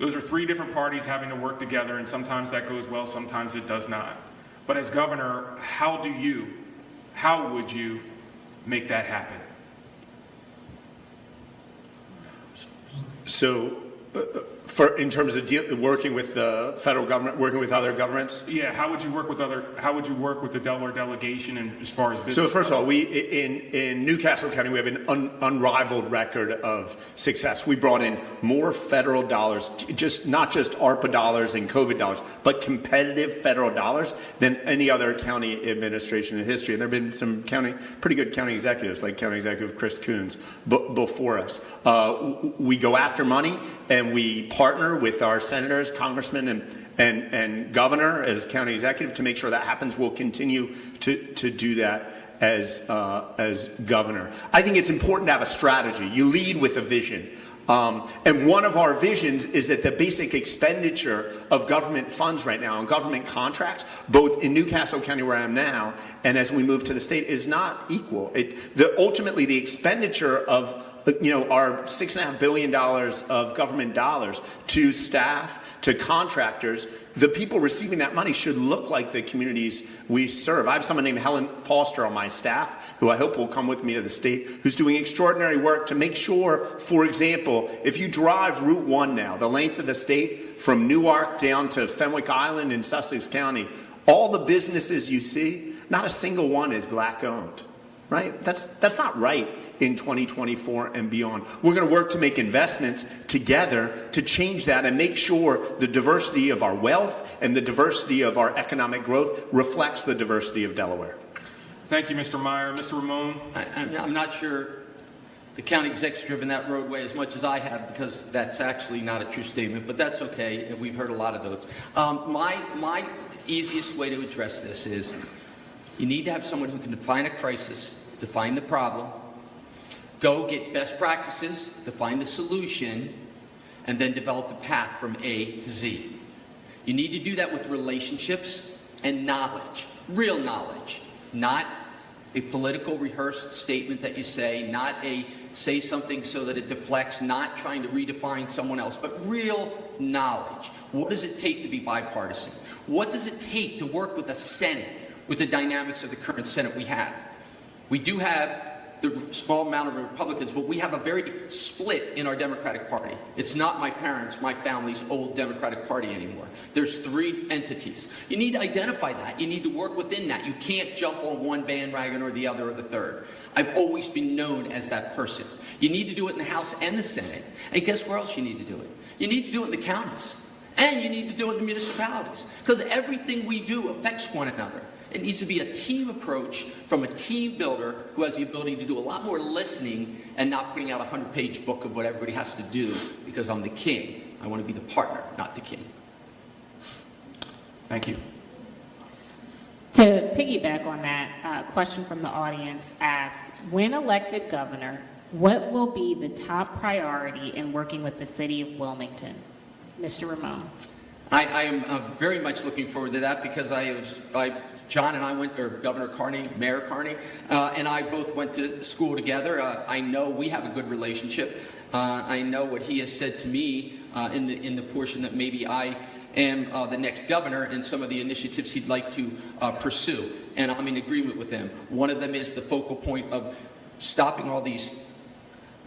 Those are three different parties having to work together, and sometimes that goes well, sometimes it does not. But as governor, how would you make that happen? in terms of working with the federal government, working with other governments. Yeah, how would you work with the Delaware delegation and as far as business? So first of all, we in Newcastle County we have an unrivaled record of success. We brought in more federal dollars, not just ARPA dollars and COVID dollars, but competitive federal dollars than any other county administration in history. And there have been some pretty good county executives, like County Executive Chris Coons, before us. We go after money and we partner with our senators, congressmen, and governor as county executive to make sure that happens. We'll continue to do that as governor. I think it's important to have a strategy. You lead with a vision. And one of our visions is that the basic expenditure of government funds right now and government contracts, both in Newcastle County where I am now and as we move to the state, is not equal. Ultimately, the expenditure of our $6.5 billion of government dollars to staff, to contractors, the people receiving that money should look like the communities we serve. I have someone named Helen Foster on my staff, who I hope will come with me to the state, who's doing extraordinary work to make sure, for example, if you drive Route 1 now, the length of the state, from Newark down to Fenwick Island in Sussex County, all the businesses you see, not a single one is black owned. Right? That's not right in 2024 and beyond. We're going to work to make investments together to change that and make sure the diversity of our wealth and the diversity of our economic growth reflects the diversity of Delaware. Thank you, Mr. Meyer. Mr. Ramon? I'm not sure the county exec's driven that roadway as much as I have, because that's actually not a true statement, but that's okay. We've heard a lot of those. My easiest way to address this is you need to have someone who can define a crisis, define the problem, go get best practices, define the solution, and then develop the path from A to Z. You need to do that with relationships and knowledge, real knowledge, not a political rehearsed statement that you say, not a say something so that it deflects, not trying to redefine someone else, but real knowledge. What does it take to be bipartisan? What does it take to work with a Senate, with the dynamics of the current Senate we have? We do have the small amount of Republicans, but we have a very split in our Democratic Party. It's not my parents, my family's old Democratic Party anymore. There's 3 entities. You need to identify that. You need to work within that. You can't jump on one bandwagon or the other or the third. I've always been known as that person. You need to do it in the House and the Senate. And guess where else you need to do it? You need to do it in the counties. And you need to do it in the municipalities. Because everything we do affects one another. It needs to be a team approach from a team builder who has the ability to do a lot more listening and not putting out a 100-page book of what everybody has to do because I'm the king. I want to be the partner, not the king. Thank you. To piggyback on that, question from the audience asks, when elected governor, what will be the top priority in working with the city of Wilmington? Mr. Ramon. I am very much looking forward to that because John and I went, or Governor Carney, Mayor Carney, and I both went to school together. I know we have a good relationship. I know what he has said to me in the portion that maybe I am the next governor and some of the initiatives he'd like to pursue. And I'm in agreement with him. One of them is the focal point of stopping all these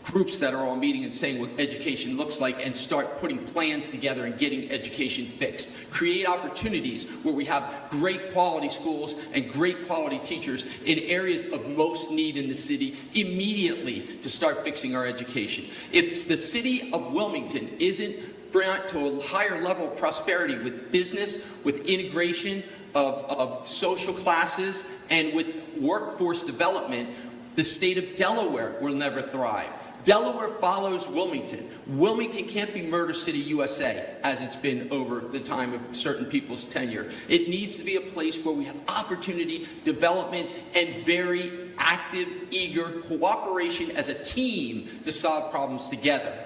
groups that are all meeting and saying what education looks like and start putting plans together and getting education fixed. Create opportunities where we have great quality schools and great quality teachers in areas of most need in the city immediately to start fixing our education. If the city of Wilmington isn't brought to a higher level of prosperity with business, with integration of social classes, and with workforce development, the state of Delaware will never thrive. Delaware follows Wilmington. Wilmington can't be Murder City, USA, as it's been over the time of certain people's tenure. It needs to be a place where we have opportunity, development, and very active, eager cooperation as a team to solve problems together.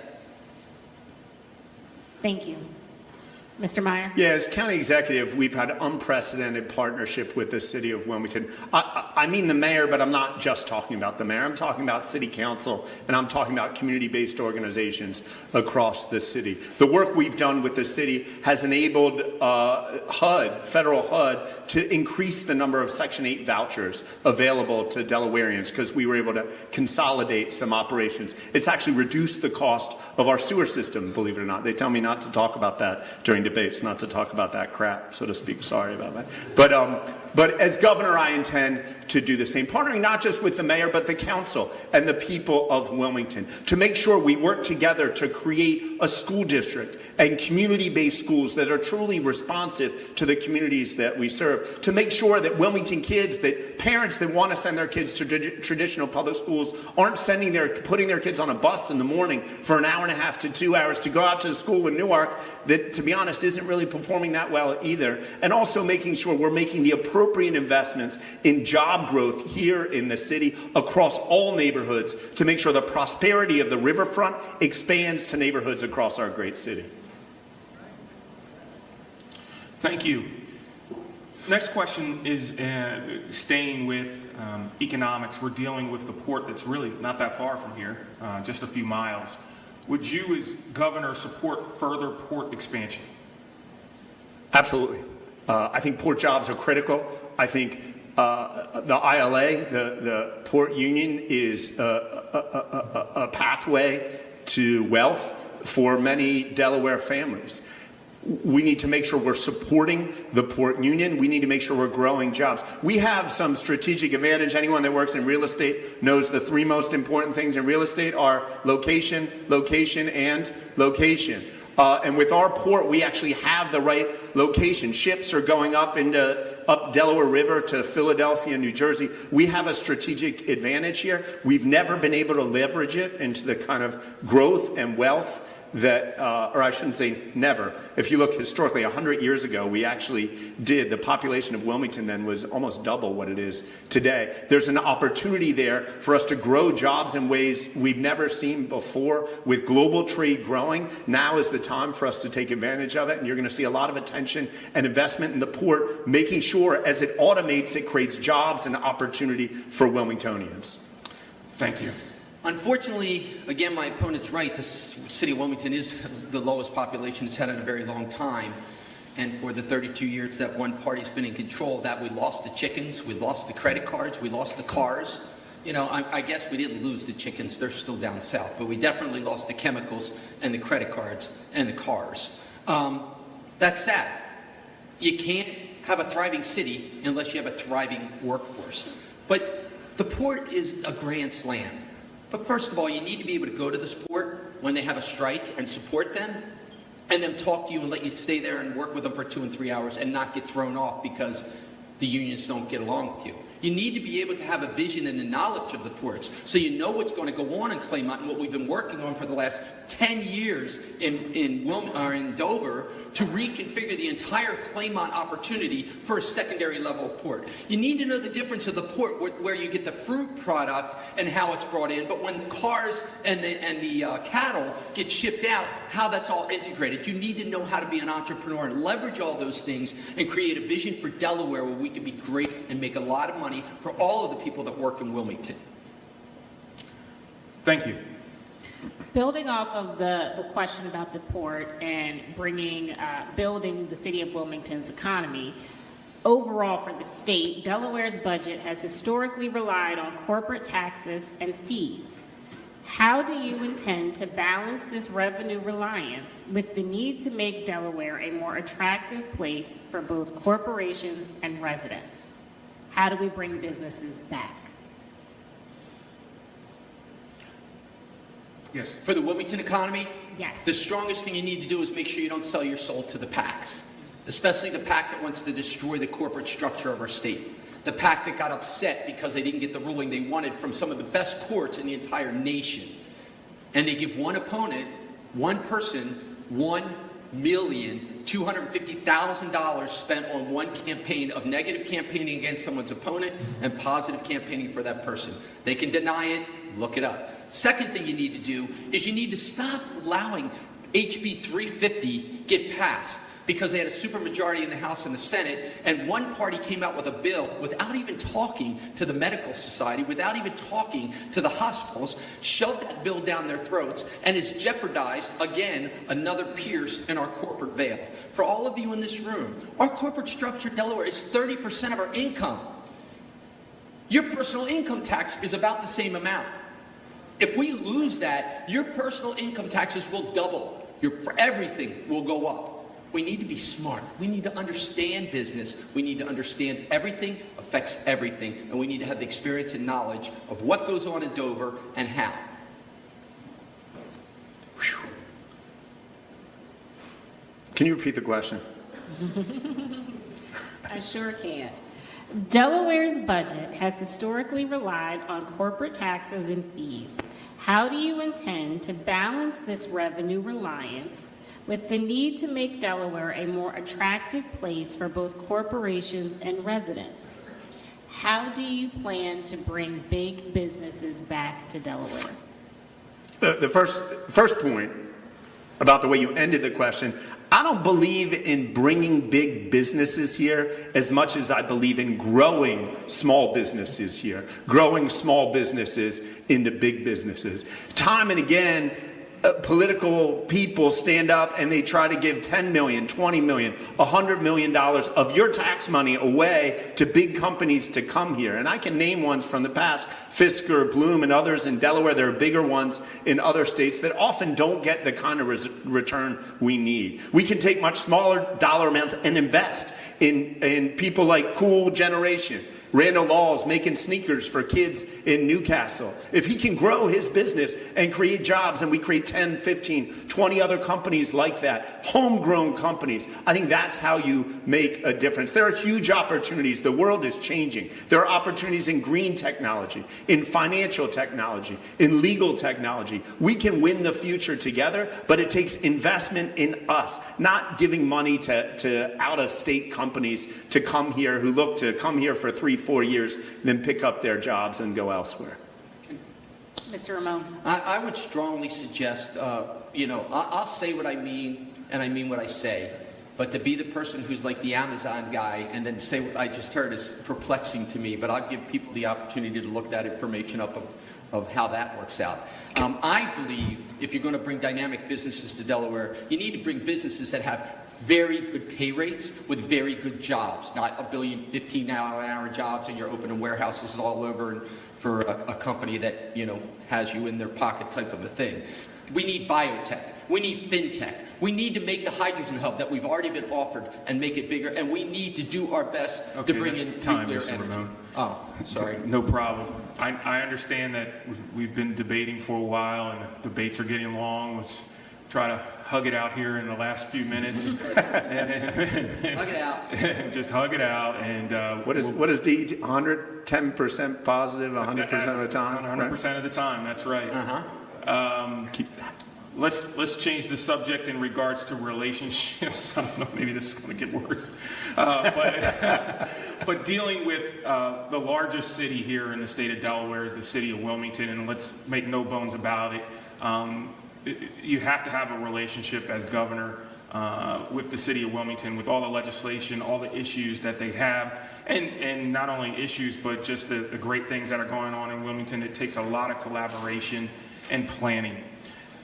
Thank you. Mr. Meyer? Yeah, as county executive, we've had unprecedented partnership with the city of Wilmington. I mean the mayor, but I'm not just talking about the mayor. I'm talking about city council, and I'm talking about community-based organizations across the city. The work we've done with the city has enabled HUD, federal HUD, to increase the number of Section 8 vouchers available to Delawareans because we were able to consolidate some operations. It's actually reduced the cost of our sewer system, believe it or not. They tell me not to talk about that during debates, not to talk about that crap, so to speak. Sorry about that. But as governor, I intend to do the same, partnering not just with the mayor, but the council and the people of Wilmington to make sure we work together to create a school district and community-based schools that are truly responsive to the communities that we serve, to make sure that Wilmington kids, that parents that want to send their kids to traditional public schools aren't putting their kids on a bus in the morning for an hour and a half to 2 hours to go out to school in Newark that, to be honest, isn't really performing that well either. And also making sure we're making the appropriate investments in job growth here in the city across all neighborhoods to make sure the prosperity of the riverfront expands to neighborhoods across our great city. Thank you. Next question is staying with economics. We're dealing with the port that's really not that far from here, just a few miles. Would you, as governor, support further port expansion? Absolutely. I think port jobs are critical. I think the ILA, the port union, is a pathway to wealth for many Delaware families. We need to make sure we're supporting the port union. We need to make sure we're growing jobs. We have some strategic advantage. Anyone that works in real estate knows the three most important things in real estate are location, location, and location. And with our port, we actually have the right location. Ships are going up Delaware River to Philadelphia, New Jersey. We have a strategic advantage here. We've never been able to leverage it into the kind of growth and wealth that, or I shouldn't say never. If you look historically, 100 years ago, we actually did. The population of Wilmington then was almost double what it is today. There's an opportunity there for us to grow jobs in ways we've never seen before. With global trade growing, now is the time for us to take advantage of it. And you're going to see a lot of attention and investment in the port, making sure as it automates, it creates jobs and opportunity for Wilmingtonians. Thank you. Unfortunately, again, my opponent's right. The city of Wilmington is the lowest population it's had in a very long time. And for the 32 years that one party's been in control, that we lost the chickens, we lost the credit cards, we lost the cars. You know, I guess we didn't lose the chickens. They're still down south. But we definitely lost the chemicals and the credit cards and the cars. That's sad. You can't have a thriving city unless you have a thriving workforce. But the port is a grand slam. But first of all, you need to be able to go to this port when they have a strike and support them, and then talk to you and let you stay there and work with them for 2 and 3 hours and not get thrown off because the unions don't get along with you. You need to be able to have a vision and a knowledge of the ports so you know what's going to go on in Claymont and what we've been working on for the last 10 years in Dover to reconfigure the entire Claymont opportunity for a secondary level port. You need to know the difference of the port where you get the fruit product and how it's brought in, but when the cars and the cattle get shipped out, how that's all integrated. You need to know how to be an entrepreneur and leverage all those things and create a vision for Delaware where we can be great and make a lot of money for all of the people that work in Wilmington. Thank you. Building off of the question about the port and building the city of Wilmington's economy, overall for the state, Delaware's budget has historically relied on corporate taxes and fees. How do you intend to balance this revenue reliance with the need to make Delaware a more attractive place for both corporations and residents? How do we bring businesses back? Yes. For the Wilmington economy, Yes. the strongest thing you need to do is make sure you don't sell your soul to the PACs, especially the PAC that wants to destroy the corporate structure of our state. The PAC that got upset because they didn't get the ruling they wanted from some of the best courts in the entire nation. And they give one opponent, one person, $1,250,000 spent on one campaign of negative campaigning against someone's opponent and positive campaigning for that person. They can deny it, look it up. Second thing you need to do is you need to stop allowing HB 350 get passed. because they had a supermajority in the House and the Senate, and one party came out with a bill without even talking to the medical society, without even talking to the hospitals, shoved that bill down their throats, and has jeopardized, again, another pierce in our corporate veil. For all of you in this room, our corporate structure in Delaware is 30% of our income. Your personal income tax is about the same amount. If we lose that, your personal income taxes will double. Everything will go up. We need to be smart. We need to understand business. We need to understand everything affects everything. And we need to have the experience and knowledge of what goes on in Dover and how. Whew. Can you repeat the question? I sure can. Delaware's budget has historically relied on corporate taxes and fees. How do you intend to balance this revenue reliance with the need to make Delaware a more attractive place for both corporations and residents? How do you plan to bring big businesses back to Delaware? The first point about the way you ended the question, I don't believe in bringing big businesses here as much as I believe in growing small businesses here, growing small businesses into big businesses. Time and again, political people stand up and they try to give $10 million, $20 million, $100 million of your tax money away to big companies to come here. And I can name ones from the past, Fisker, Bloom, and others in Delaware. There are bigger ones in other states that often don't get the kind of return we need. We can take much smaller dollar amounts and invest in people like Cool Generation. Randall Law's making sneakers for kids in Newcastle. If he can grow his business and create jobs, and we create 10, 15, 20 other companies like that, homegrown companies, I think that's how you make a difference. There are huge opportunities. The world is changing. There are opportunities in green technology, in financial technology, in legal technology. We can win the future together, but it takes investment in us, not giving money to out-of-state companies to come here who look to come here for 3-4 years, then pick up their jobs and go elsewhere. Mr. Ramon. I would strongly suggest, I'll say what I mean, and I mean what I say. But to be the person who's like the Amazon guy and then say what I just heard is perplexing to me. But I'll give people the opportunity to look that information up of how that works out. I believe if you're going to bring dynamic businesses to Delaware, you need to bring businesses that have very good pay rates with very good jobs, not a billion 15-hour jobs and you're opening warehouses all over for a company that, has you in their pocket type of a thing. We need biotech. We need fintech. We need to make the hydrogen hub that we've already been offered and make it bigger. And we need to do our best to bring in nuclear energy. Ramon. Oh, sorry. No problem. I understand that we've been debating for a while and the debates are getting long. Let's try to hug it out here in the last few minutes. Hug it out. Just hug it out. And what is DETV? 110% positive, 100% of the time? 100% of the time, that's right. Keep that. Let's change the subject in regards to relationships. I don't know, maybe this is going to get worse. But dealing with the largest city here in the state of Delaware is the city of Wilmington, and let's make no bones about it. You have to have a relationship as governor with the city of Wilmington, with all the legislation, all the issues that they have, and not only issues, but just the great things that are going on in Wilmington. It takes a lot of collaboration and planning.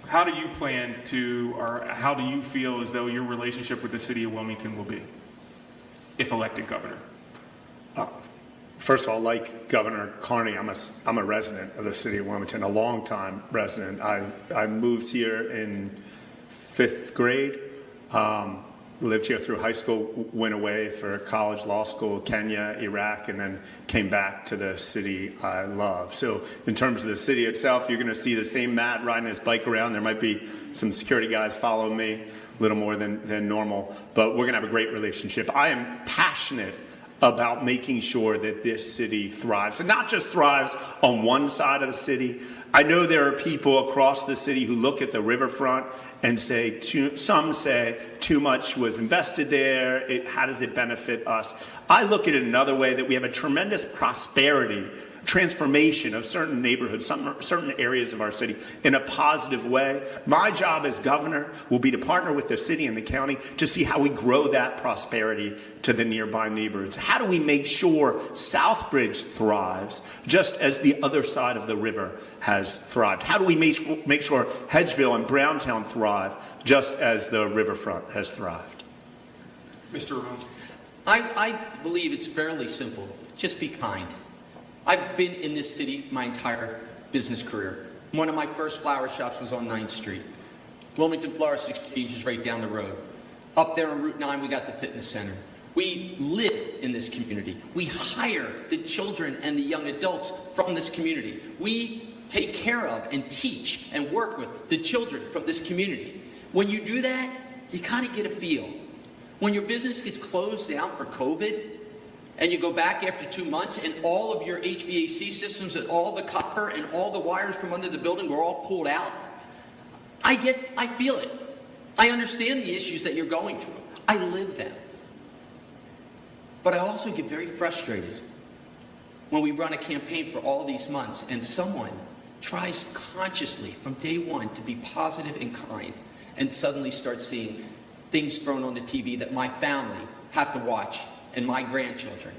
How do you plan to, or how do you feel as though your relationship with the city of Wilmington will be, if elected governor? First of all, like Governor Carney, I'm a resident of the city of Wilmington, a long-time resident. I moved here in 5th grade, lived here through high school, went away for college, law school, Kenya, Iraq, and then came back to the city I love. So in terms of the city itself, you're going to see the same Matt riding his bike around. There might be some security guys following me, a little more than normal, but we're going to have a great relationship. I am passionate about making sure that this city thrives, and not just thrives on one side of the city. I know there are people across the city who look at the riverfront and say, some say too much was invested there. How does it benefit us? I look at it another way, that we have a tremendous prosperity, transformation of certain neighborhoods, certain areas of our city in a positive way. My job as governor will be to partner with the city and the county to see how we grow that prosperity to the nearby neighborhoods. How do we make sure Southbridge thrives just as the other side of the river has thrived? How do we make sure Hedgeville and Browntown thrive just as the riverfront has thrived? Mr. Ramon? I believe it's fairly simple. Just be kind. I've been in this city my entire business career. One of my first flower shops was on 9th Street. Wilmington Florist Exchange is right down the road. Up there on Route 9, we got the fitness center. We live in this community. We hire the children and the young adults from this community. We take care of and teach and work with the children from this community. When you do that, you kind of get a feel. When your business gets closed down for COVID, and you go back after 2 months and all of your HVAC systems and all the copper and all the wires from under the building were all pulled out, I feel it. I understand the issues that you're going through. I live them. But I also get very frustrated when we run a campaign for all these months and someone tries consciously from day one to be positive and kind and suddenly starts seeing things thrown on the TV that my family have to watch and my grandchildren.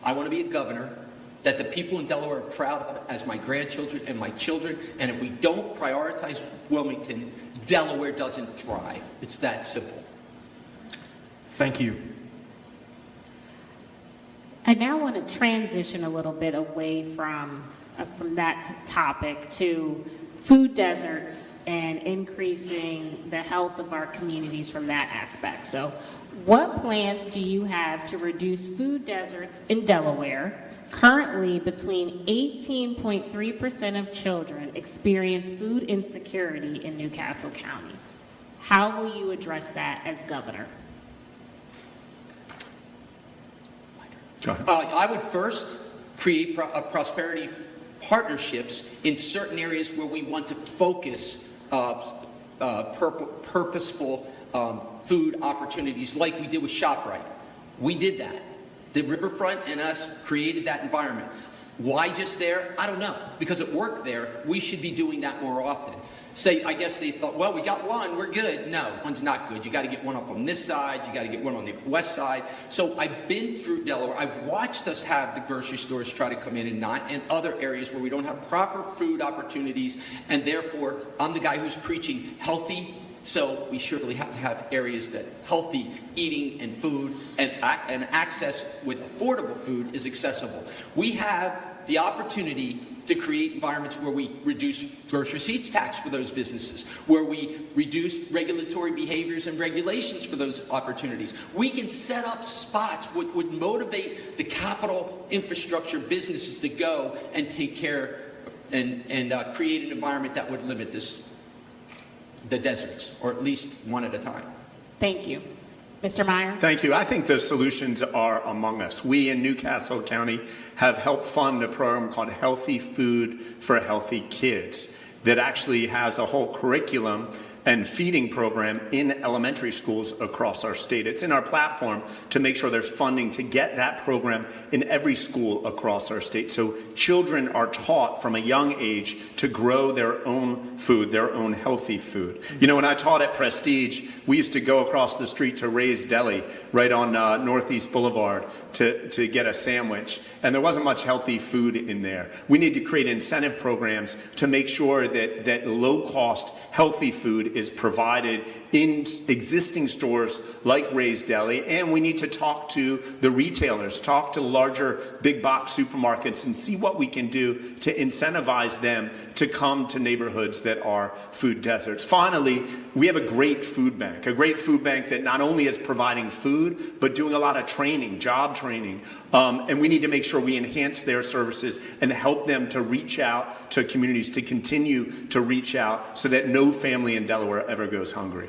I want to be a governor that the people in Delaware are proud of as my grandchildren and my children, and if we don't prioritize Wilmington, Delaware doesn't thrive. It's that simple. Thank you. I now want to transition a little bit away from that topic to food deserts and increasing the health of our communities from that aspect. So what plans do you have to reduce food deserts in Delaware? Currently, between 18.3% of children experience food insecurity in Newcastle County. How will you address that as governor? I would first create prosperity partnerships in certain areas where we want to focus purposeful food opportunities like we did with ShopRite. We did that. The riverfront and us created that environment. Why just there? I don't know. Because it worked there, we should be doing that more often. I guess they thought, well, we got one, we're good. No, one's not good. You got to get one up on this side. You got to get one on the west side. So I've been through Delaware. I've watched us have the grocery stores try to come in and other areas where we don't have proper food opportunities. And therefore, I'm the guy who's preaching healthy. So we surely have to have areas that healthy eating and food and access with affordable food is accessible. We have the opportunity to create environments where we reduce grocery receipts tax for those businesses, where we reduce regulatory behaviors and regulations for those opportunities. We can set up spots which would motivate the capital infrastructure businesses to go and take care and create an environment that would limit the deserts, or at least one at a time. Thank you. Mr. Meyer? Thank you. I think the solutions are among us. We in Newcastle County have helped fund a program called Healthy Food for Healthy Kids that actually has a whole curriculum and feeding program in elementary schools across our state. It's in our platform to make sure there's funding to get that program in every school across our state. So children are taught from a young age to grow their own food, their own healthy food. You know, when I taught at Prestige, we used to go across the street to Ray's Deli right on Northeast Boulevard to get a sandwich. And there wasn't much healthy food in there. We need to create incentive programs to make sure that low-cost, healthy food is provided in existing stores like Ray's Deli, and we need to talk to the retailers, talk to larger big box supermarkets and see what we can do to incentivize them to come to neighborhoods that are food deserts. Finally, we have a great food bank that not only is providing food, but doing a lot of training, job training, and we need to make sure we enhance their services and help them to reach out to communities, to continue to reach out so that no family in Delaware ever goes hungry.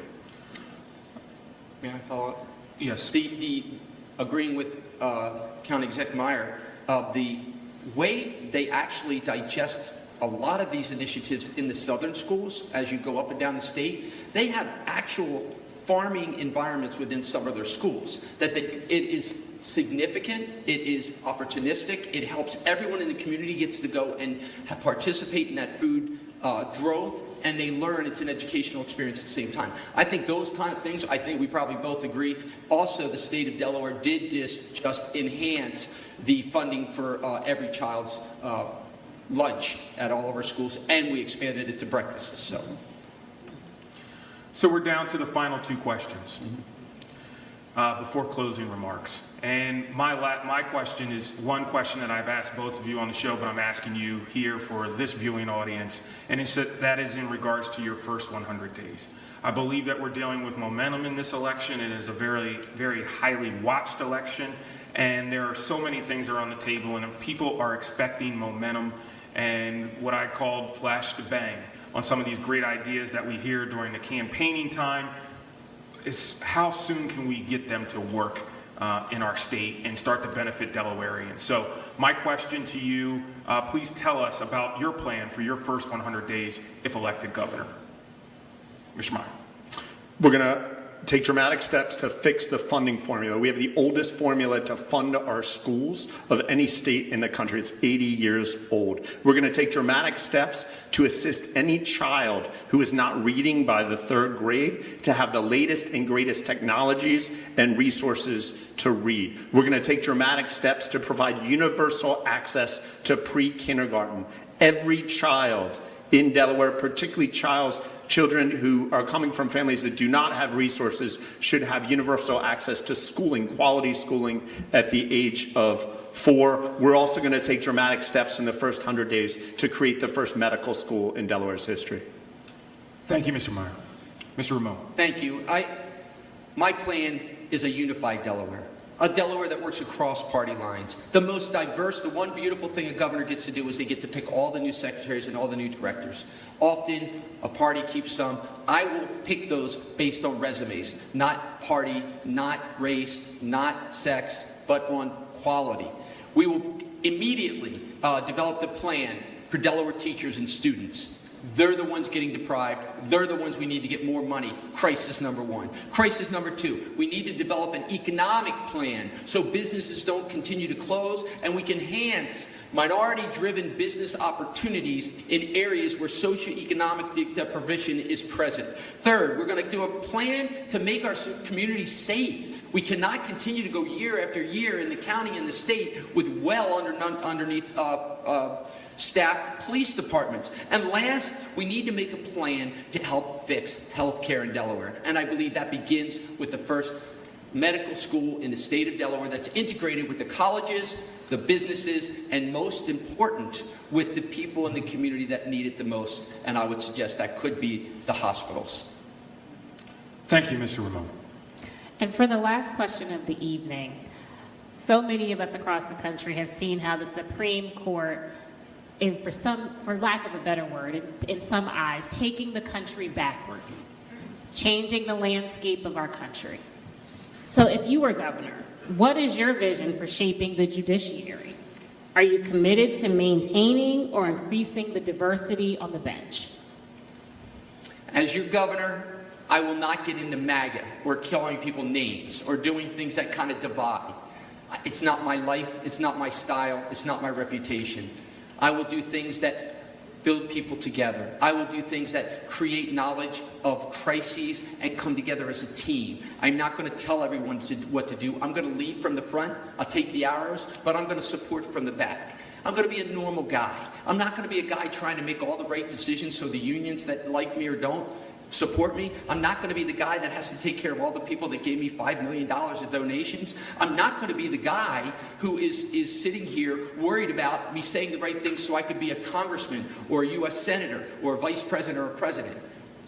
May I follow up? Yes. Agreeing with County Executive Meyer, the way they actually digest a lot of these initiatives in the southern schools, as you go up and down the state, they have actual farming environments within some of their schools. It is significant, it is opportunistic, it helps everyone in the community gets to go and participate in that food growth, and they learn. It's an educational experience at the same time. I think those kind of things, I think we probably both agree. Also, the state of Delaware did just enhance the funding for every child's lunch at all of our schools, and we expanded it to breakfasts. So we're down to the final two questions before closing remarks. And my question is one question that I've asked both of you on the show, but I'm asking you here for this viewing audience, and that is in regards to your first 100 days. I believe that we're dealing with momentum in this election. It is a very, very highly watched election, and there are so many things that are on the table, and people are expecting momentum and what I called flash to bang on some of these great ideas that we hear during the campaigning time. Is how soon can we get them to work in our state and start to benefit Delawareans? So my question to you, please tell us about your plan for your first 100 days if elected governor. Mr. Meyer. We're going to take dramatic steps to fix the funding formula. We have the oldest formula to fund our schools of any state in the country. It's 80 years old. We're going to take dramatic steps to assist any child who is not reading by the 3rd grade to have the latest and greatest technologies and resources to read. We're going to take dramatic steps to provide universal access to pre-kindergarten. Every child in Delaware, particularly children who are coming from families that do not have resources, should have universal access to schooling, quality schooling at the age of 4. We're also going to take dramatic steps in the first 100 days to create the first medical school in Delaware's history. Thank you, Mr. Meyer. Mr. Ramon. Thank you. My plan is a unified Delaware. A Delaware that works across party lines. The most diverse, the one beautiful thing a governor gets to do is they get to pick all the new secretaries and all the new directors. Often, a party keeps some. I will pick those based on resumes, not party, not race, not sex, but on quality. We will immediately develop the plan for Delaware teachers and students. They're the ones getting deprived. They're the ones we need to get more money. Crisis number 1. Crisis number 2, we need to develop an economic plan so businesses don't continue to close, and we can enhance minority-driven business opportunities in areas where socioeconomic deprivation is present. Third, we're going to do a plan to make our communities safe. We cannot continue to go year after year in the county and the state with underneath staffed police departments. And last, we need to make a plan to help fix health care in Delaware. And I believe that begins with the first medical school in the state of Delaware that's integrated with the colleges, the businesses, and most important, with the people in the community that need it the most. And I would suggest that could be the hospitals. Thank you, Mr. Ramon. And for the last question of the evening, so many of us across the country have seen how the Supreme Court, and for lack of a better word, in some eyes, taking the country backwards, changing the landscape of our country. So if you were governor, what is your vision for shaping the judiciary? Are you committed to maintaining or increasing the diversity on the bench? As your governor, I will not get into MAGA or calling people names or doing things that kind of divide. It's not my life, it's not my style, it's not my reputation. I will do things that build people together. I will do things that create knowledge of crises and come together as a team. I'm not going to tell everyone what to do. I'm going to lead from the front. I'll take the arrows, but I'm going to support from the back. I'm going to be a normal guy. I'm not going to be a guy trying to make all the right decisions so the unions that like me or don't support me. I'm not going to be the guy that has to take care of all the people that gave me $5 million of donations. I'm not going to be the guy who is sitting here worried about me saying the right things so I could be a congressman or a U.S. senator or a vice president or a president.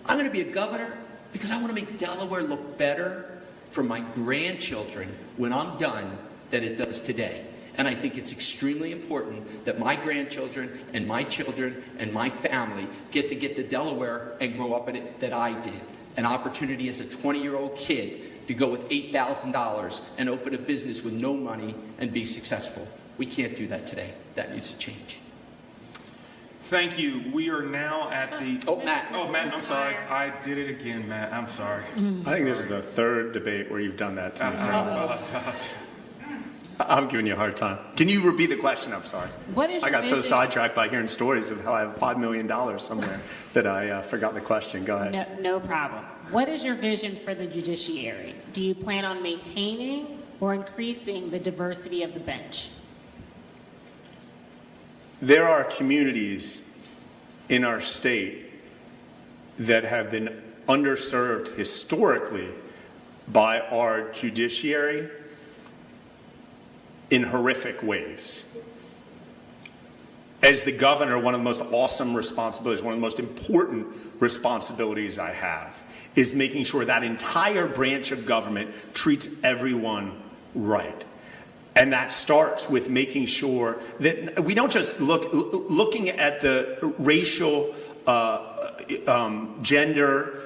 I'm going to be a governor because I want to make Delaware look better for my grandchildren when I'm done than it does today. And I think it's extremely important that my grandchildren and my children and my family get to Delaware and grow up in it that I did. An opportunity as a 20-year-old kid to go with $8,000 and open a business with no money and be successful. We can't do that today. That needs to change. Thank you. We are now at the... Oh, Matt. Oh, Matt, I'm sorry. I did it again, Matt. I'm sorry. I think this is the third debate where you've done that to me. I apologize. I'm giving you a hard time. Can you repeat the question? I'm sorry. What is I your got so vision? sidetracked by hearing stories of how I have $5 million somewhere that I forgot the question. Go ahead. No problem. What is your vision for the judiciary? Do you plan on maintaining or increasing the diversity of the bench? There are communities in our state that have been underserved historically by our judiciary in horrific ways. As the governor, one of the most awesome responsibilities, one of the most important responsibilities I have is making sure that entire branch of government treats everyone right. And that starts with making sure that we don't just looking at the racial, gender,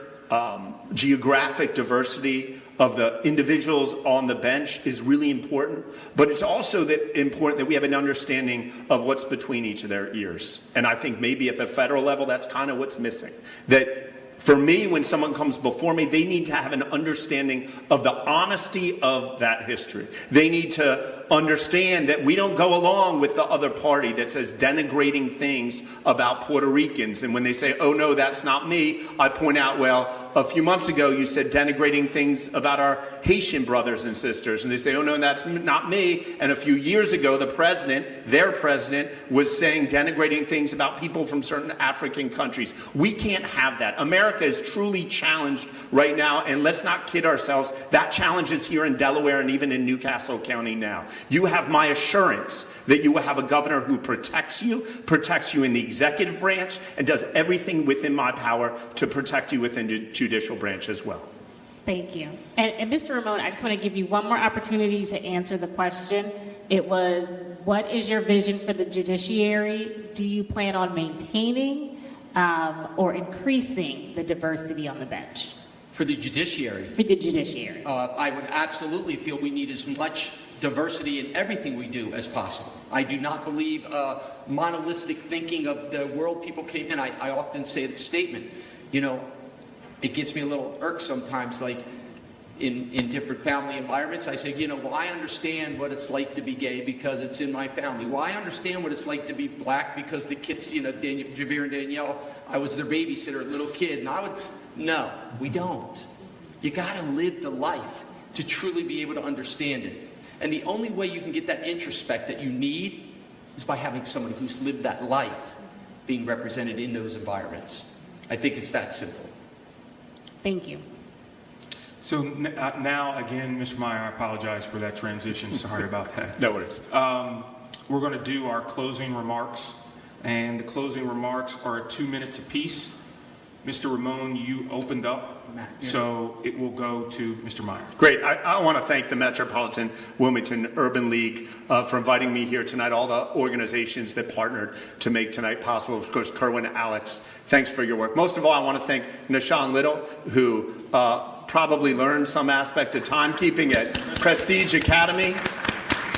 geographic diversity of the individuals on the bench is really important, but it's also important that we have an understanding of what's between each of their ears. And I think maybe at the federal level, that's kind of what's missing. That for me, when someone comes before me, they need to have an understanding of the honesty of that history. They need to understand that we don't go along with the other party that says denigrating things about Puerto Ricans. And when they say, oh no, that's not me, I point out, well, a few months ago you said denigrating things about our Haitian brothers and sisters. And they say, oh no, that's not me. And a few years ago, the president, their president, was saying denigrating things about people from certain African countries. We can't have that. America is truly challenged right now, and let's not kid ourselves. That challenge is here in Delaware and even in Newcastle County now. You have my assurance that you will have a governor who protects you in the executive branch, and does everything within my power to protect you within the judicial branch as well. Thank you. And Mr. Ramon, I just want to give you one more opportunity to answer the question. It was, what is your vision for the judiciary? Do you plan on maintaining or increasing the diversity on the bench? For the judiciary, For the judiciary. I would absolutely feel we need as much diversity in everything we do as possible. I do not believe monolithic thinking of the world people came in. I often say the statement, you know, it gets me a little irked sometimes, like in different family environments. I say, you know, well, I understand what it's like to be gay because it's in my family. Well, I understand what it's like to be black because the kids, you know, Javier and Danielle, I was their babysitter, little kid, and no, we don't. You gotta live the life to truly be able to understand it. And the only way you can get that introspect that you need is by having someone who's lived that life being represented in those environments. I think it's that simple. Thank you. So now, again, Mr. Meyer, I apologize for that transition. Sorry about that. No worries. We're going to do our closing remarks, and the closing remarks are 2 minutes apiece. Mr. Ramon, you opened up, so it will go to Mr. Meyer. Great. I want to thank the Metropolitan Wilmington Urban League for inviting me here tonight, all the organizations that partnered to make tonight possible. Of course, Kerwin, Alex, thanks for your work. Most of all, I want to thank Nishan Little, who probably learned some aspect of timekeeping at Prestige Academy.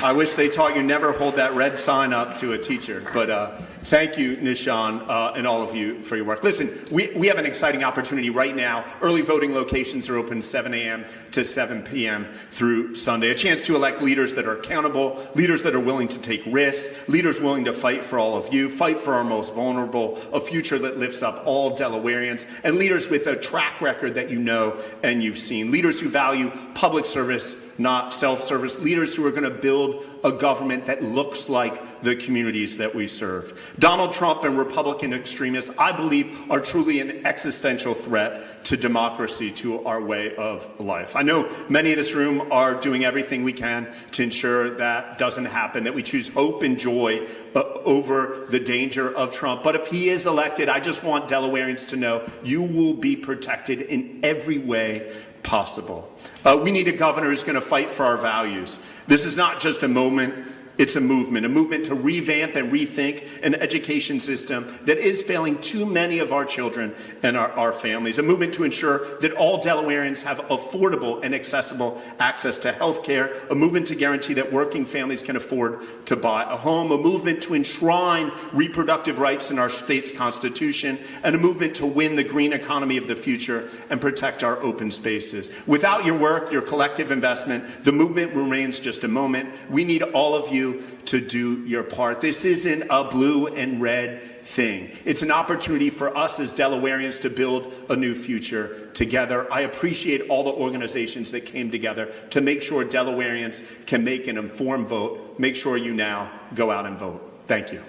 I wish they taught you never hold that red sign up to a teacher. But thank you, Nishan, and all of you for your work. Listen, we have an exciting opportunity right now. Early voting locations are open 7 a.m. to 7 p.m. through Sunday. A chance to elect leaders that are accountable, leaders that are willing to take risks, leaders willing to fight for all of you, fight for our most vulnerable, a future that lifts up all Delawareans, and leaders with a track record that you know and you've seen. Leaders who value public service, not self-service. Leaders who are going to build a government that looks like the communities that we serve. Donald Trump and Republican extremists, I believe, are truly an existential threat to democracy, to our way of life. I know many in this room are doing everything we can to ensure that doesn't happen, that we choose hope and joy over the danger of Trump. But if he is elected, I just want Delawareans to know you will be protected in every way possible. We need a governor who's going to fight for our values. This is not just a moment It's a movement to revamp and rethink an education system that is failing too many of our children and our families. A movement to ensure that all Delawareans have affordable and accessible access to health care. A movement to guarantee that working families can afford to buy a home. A movement to enshrine reproductive rights in our state's constitution. And a movement to win the green economy of the future and protect our open spaces. Without your work, your collective investment, the movement remains just a moment. We need all of you to do your part. This isn't a blue and red thing. It's an opportunity for us as Delawareans to build a new future together. I appreciate all the organizations that came together to make sure Delawareans can make an informed vote. Make sure you now go out and vote. Thank you.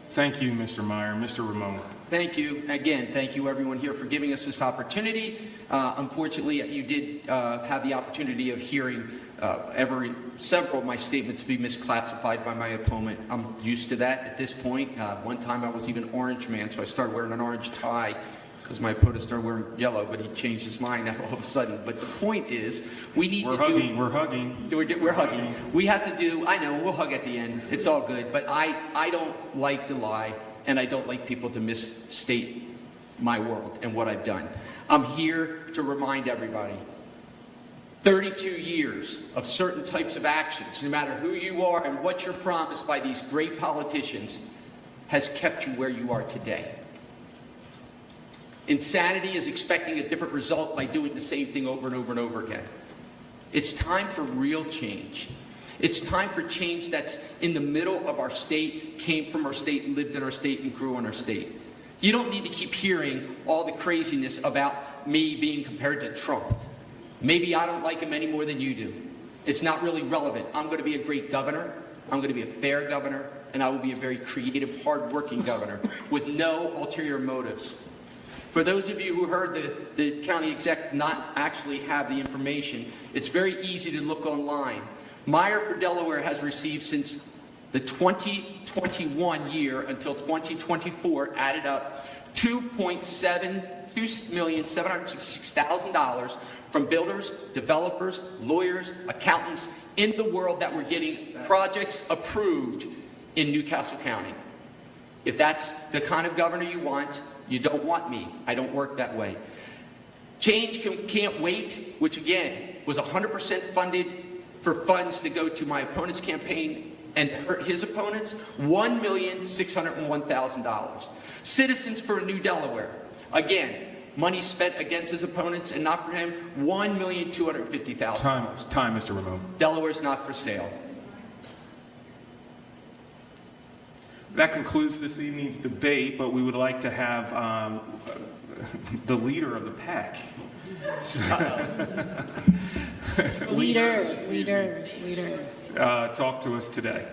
Thank you, Mr. Meyer. Mr. Ramon. Thank you. Again, thank you everyone here for giving us this opportunity. Unfortunately, you did have the opportunity of hearing several of my statements be misclassified by my opponent. I'm used to that at this point. One time I was even orange man, so I started wearing an orange tie because my opponent started wearing yellow, but he changed his mind all of a sudden. But the point is, we need We're hugging. We're hugging. We have to do, I know, we'll hug at the end. It's all good. But I don't like to lie, and I don't like people to misstate my world and what I've done. I'm here to remind everybody, 32 years of certain types of actions, no matter who you are and what you're promised by these great politicians, has kept you where you are today. Insanity is expecting a different result by doing the same thing over and over and over again. It's time for real change. It's time for change that's in the middle of our state, came from our state, lived in our state, and grew in our state. You don't need to keep hearing all the craziness about me being compared to Trump. Maybe I don't like him any more than you do. It's not really relevant. I'm going to be a great governor. I'm going to be a fair governor. And I will be a very creative, hard-working governor with no ulterior motives. For those of you who heard the county exec not actually have the information, it's very easy to look online. Meyer for Delaware has received since the 2021 year until 2024 added up $2,766,000 from builders, developers, lawyers, accountants in the world that were getting projects approved in Newcastle County. If that's the kind of governor you want, you don't want me. I don't work that way. Change Can't Wait, which again was 100% funded for funds to go to my opponent's campaign and hurt his opponents, $1,601,000. Citizens for a New Delaware, again, money spent against his opponents and not for him, $1,250,000. Time, Mr. Ramon. Delaware's not for sale. That concludes this evening's debate, but we would like to have the leader of the pack. Leaders. Talk to us today.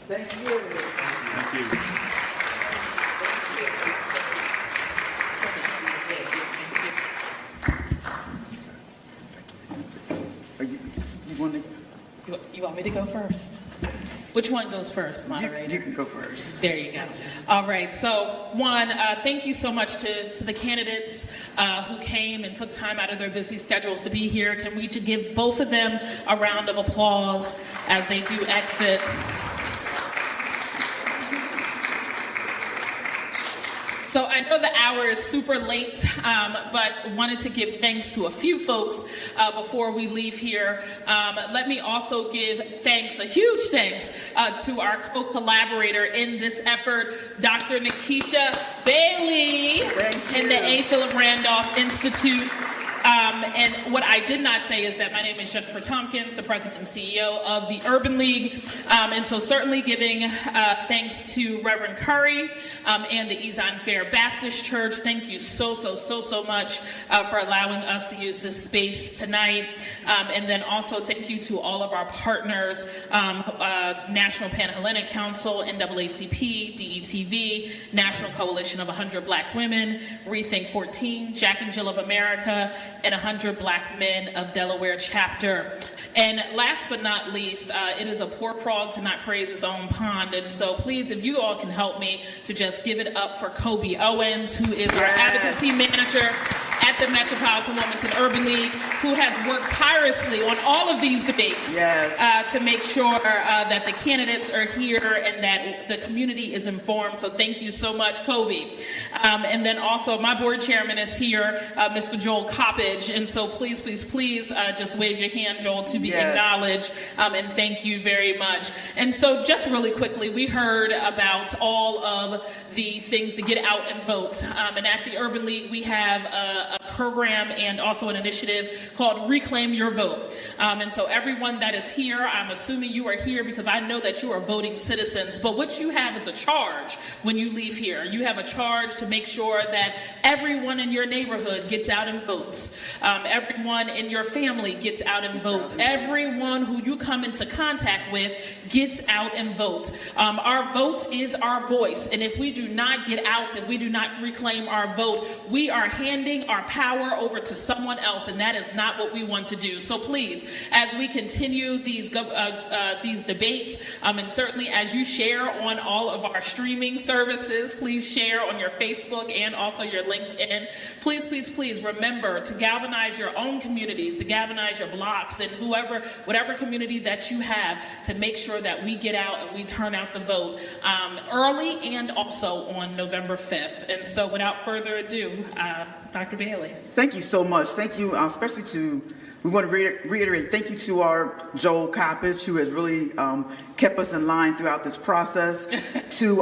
Thank you. Thank you. You want me to go first? Which one goes first, moderator? You can go first. There you go. All right. So, one, thank you so much to the candidates who came and took time out of their busy schedules to be here. Can we give both of them a round of applause as they do exit? So I know the hour is super late, but wanted to give thanks to a few folks before we leave here. Let me also give thanks, a huge thanks, to our co-collaborator in this effort, Dr. Nikisha Bailey in the A. Philip Randolph Institute. And what I did not say is that my name is Jennifer Tompkins, the president and CEO of the Urban League. And so certainly giving thanks to Reverend Curry and the Ezion Fair Baptist Church. Thank you so much for allowing us to use this space tonight. And then also thank you to all of our partners, National Pan-Hellenic Council, NAACP, DETV, National Coalition of 100 Black Women, Rethink 14, Jack and Jill of America, and 100 Black Men of Delaware chapter. And last but not least, it is a poor frog to not praise its own pond. And so please, if you all can help me to just give it up for Kobe Owens, who is our advocacy manager at the Metropolitan Wilmington Urban League, who has worked tirelessly on all of these debates to make sure that the candidates are here and that the community is informed. So thank you so much, Kobe. And then also my board chairman is here, Mr. Joel Coppage. And so please, please, please just wave your hand, Joel, to be acknowledged. And thank you very much. And so just really quickly, we heard about all of the things to get out and vote. And at the Urban League, we have a program and also an initiative called Reclaim Your Vote. And so everyone that is here, I'm assuming you are here because I know that you are voting citizens, but what you have is a charge when you leave here. You have a charge to make sure that everyone in your neighborhood gets out and votes. Everyone in your family gets out and votes. Everyone who you come into contact with gets out and votes. Our vote is our voice, and if we do not get out, if we do not reclaim our vote, we are handing our power over to someone else, and that is not what we want to do. So please, as we continue these debates, and certainly as you share on all of our streaming services, please share on your Facebook and also your LinkedIn. Please, please, please remember to galvanize your own communities, to galvanize your blocks and whatever community that you have, to make sure that we get out and we turn out the vote early and also on November 5th. And so without further ado, Dr. Bailey. Thank you so much. Thank you, especially we want to reiterate, thank you to our Joel Coppage, who has really kept us in line throughout this process, to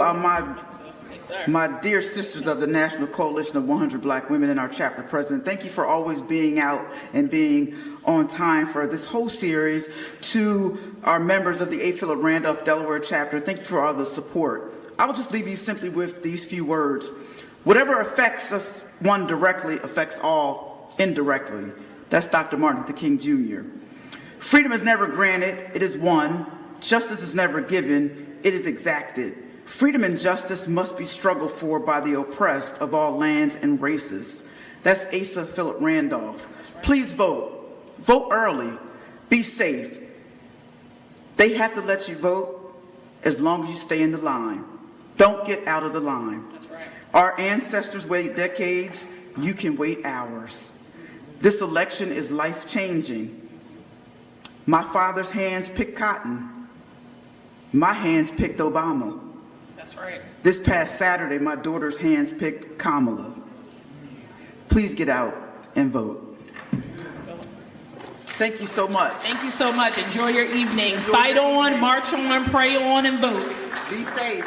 my dear sisters of the National Coalition of 100 Black Women and our chapter president. Thank you for always being out and being on time for this whole series. To our members of the A. Philip Randolph Delaware chapter, thank you for all the support. I will just leave you simply with these few words. Whatever affects us one directly affects all indirectly. That's Dr. Martin Luther King Jr. Freedom is never granted, it is won. Justice is never given, it is exacted. Freedom and justice must be struggled for by the oppressed of all lands and races. That's Asa Philip Randolph. Please vote. Vote early. Be safe. They have to let you vote as long as you stay in the line. Don't get out of the line. That's right. Our ancestors waited decades. You can wait hours. This election is life-changing. My father's hands picked cotton. My hands picked Obama. That's right. This past Saturday, my daughter's hands picked Kamala. Please get out and vote. Thank you so much. Thank you so much. Enjoy your evening. Fight on, march on, pray on, and vote. Be safe.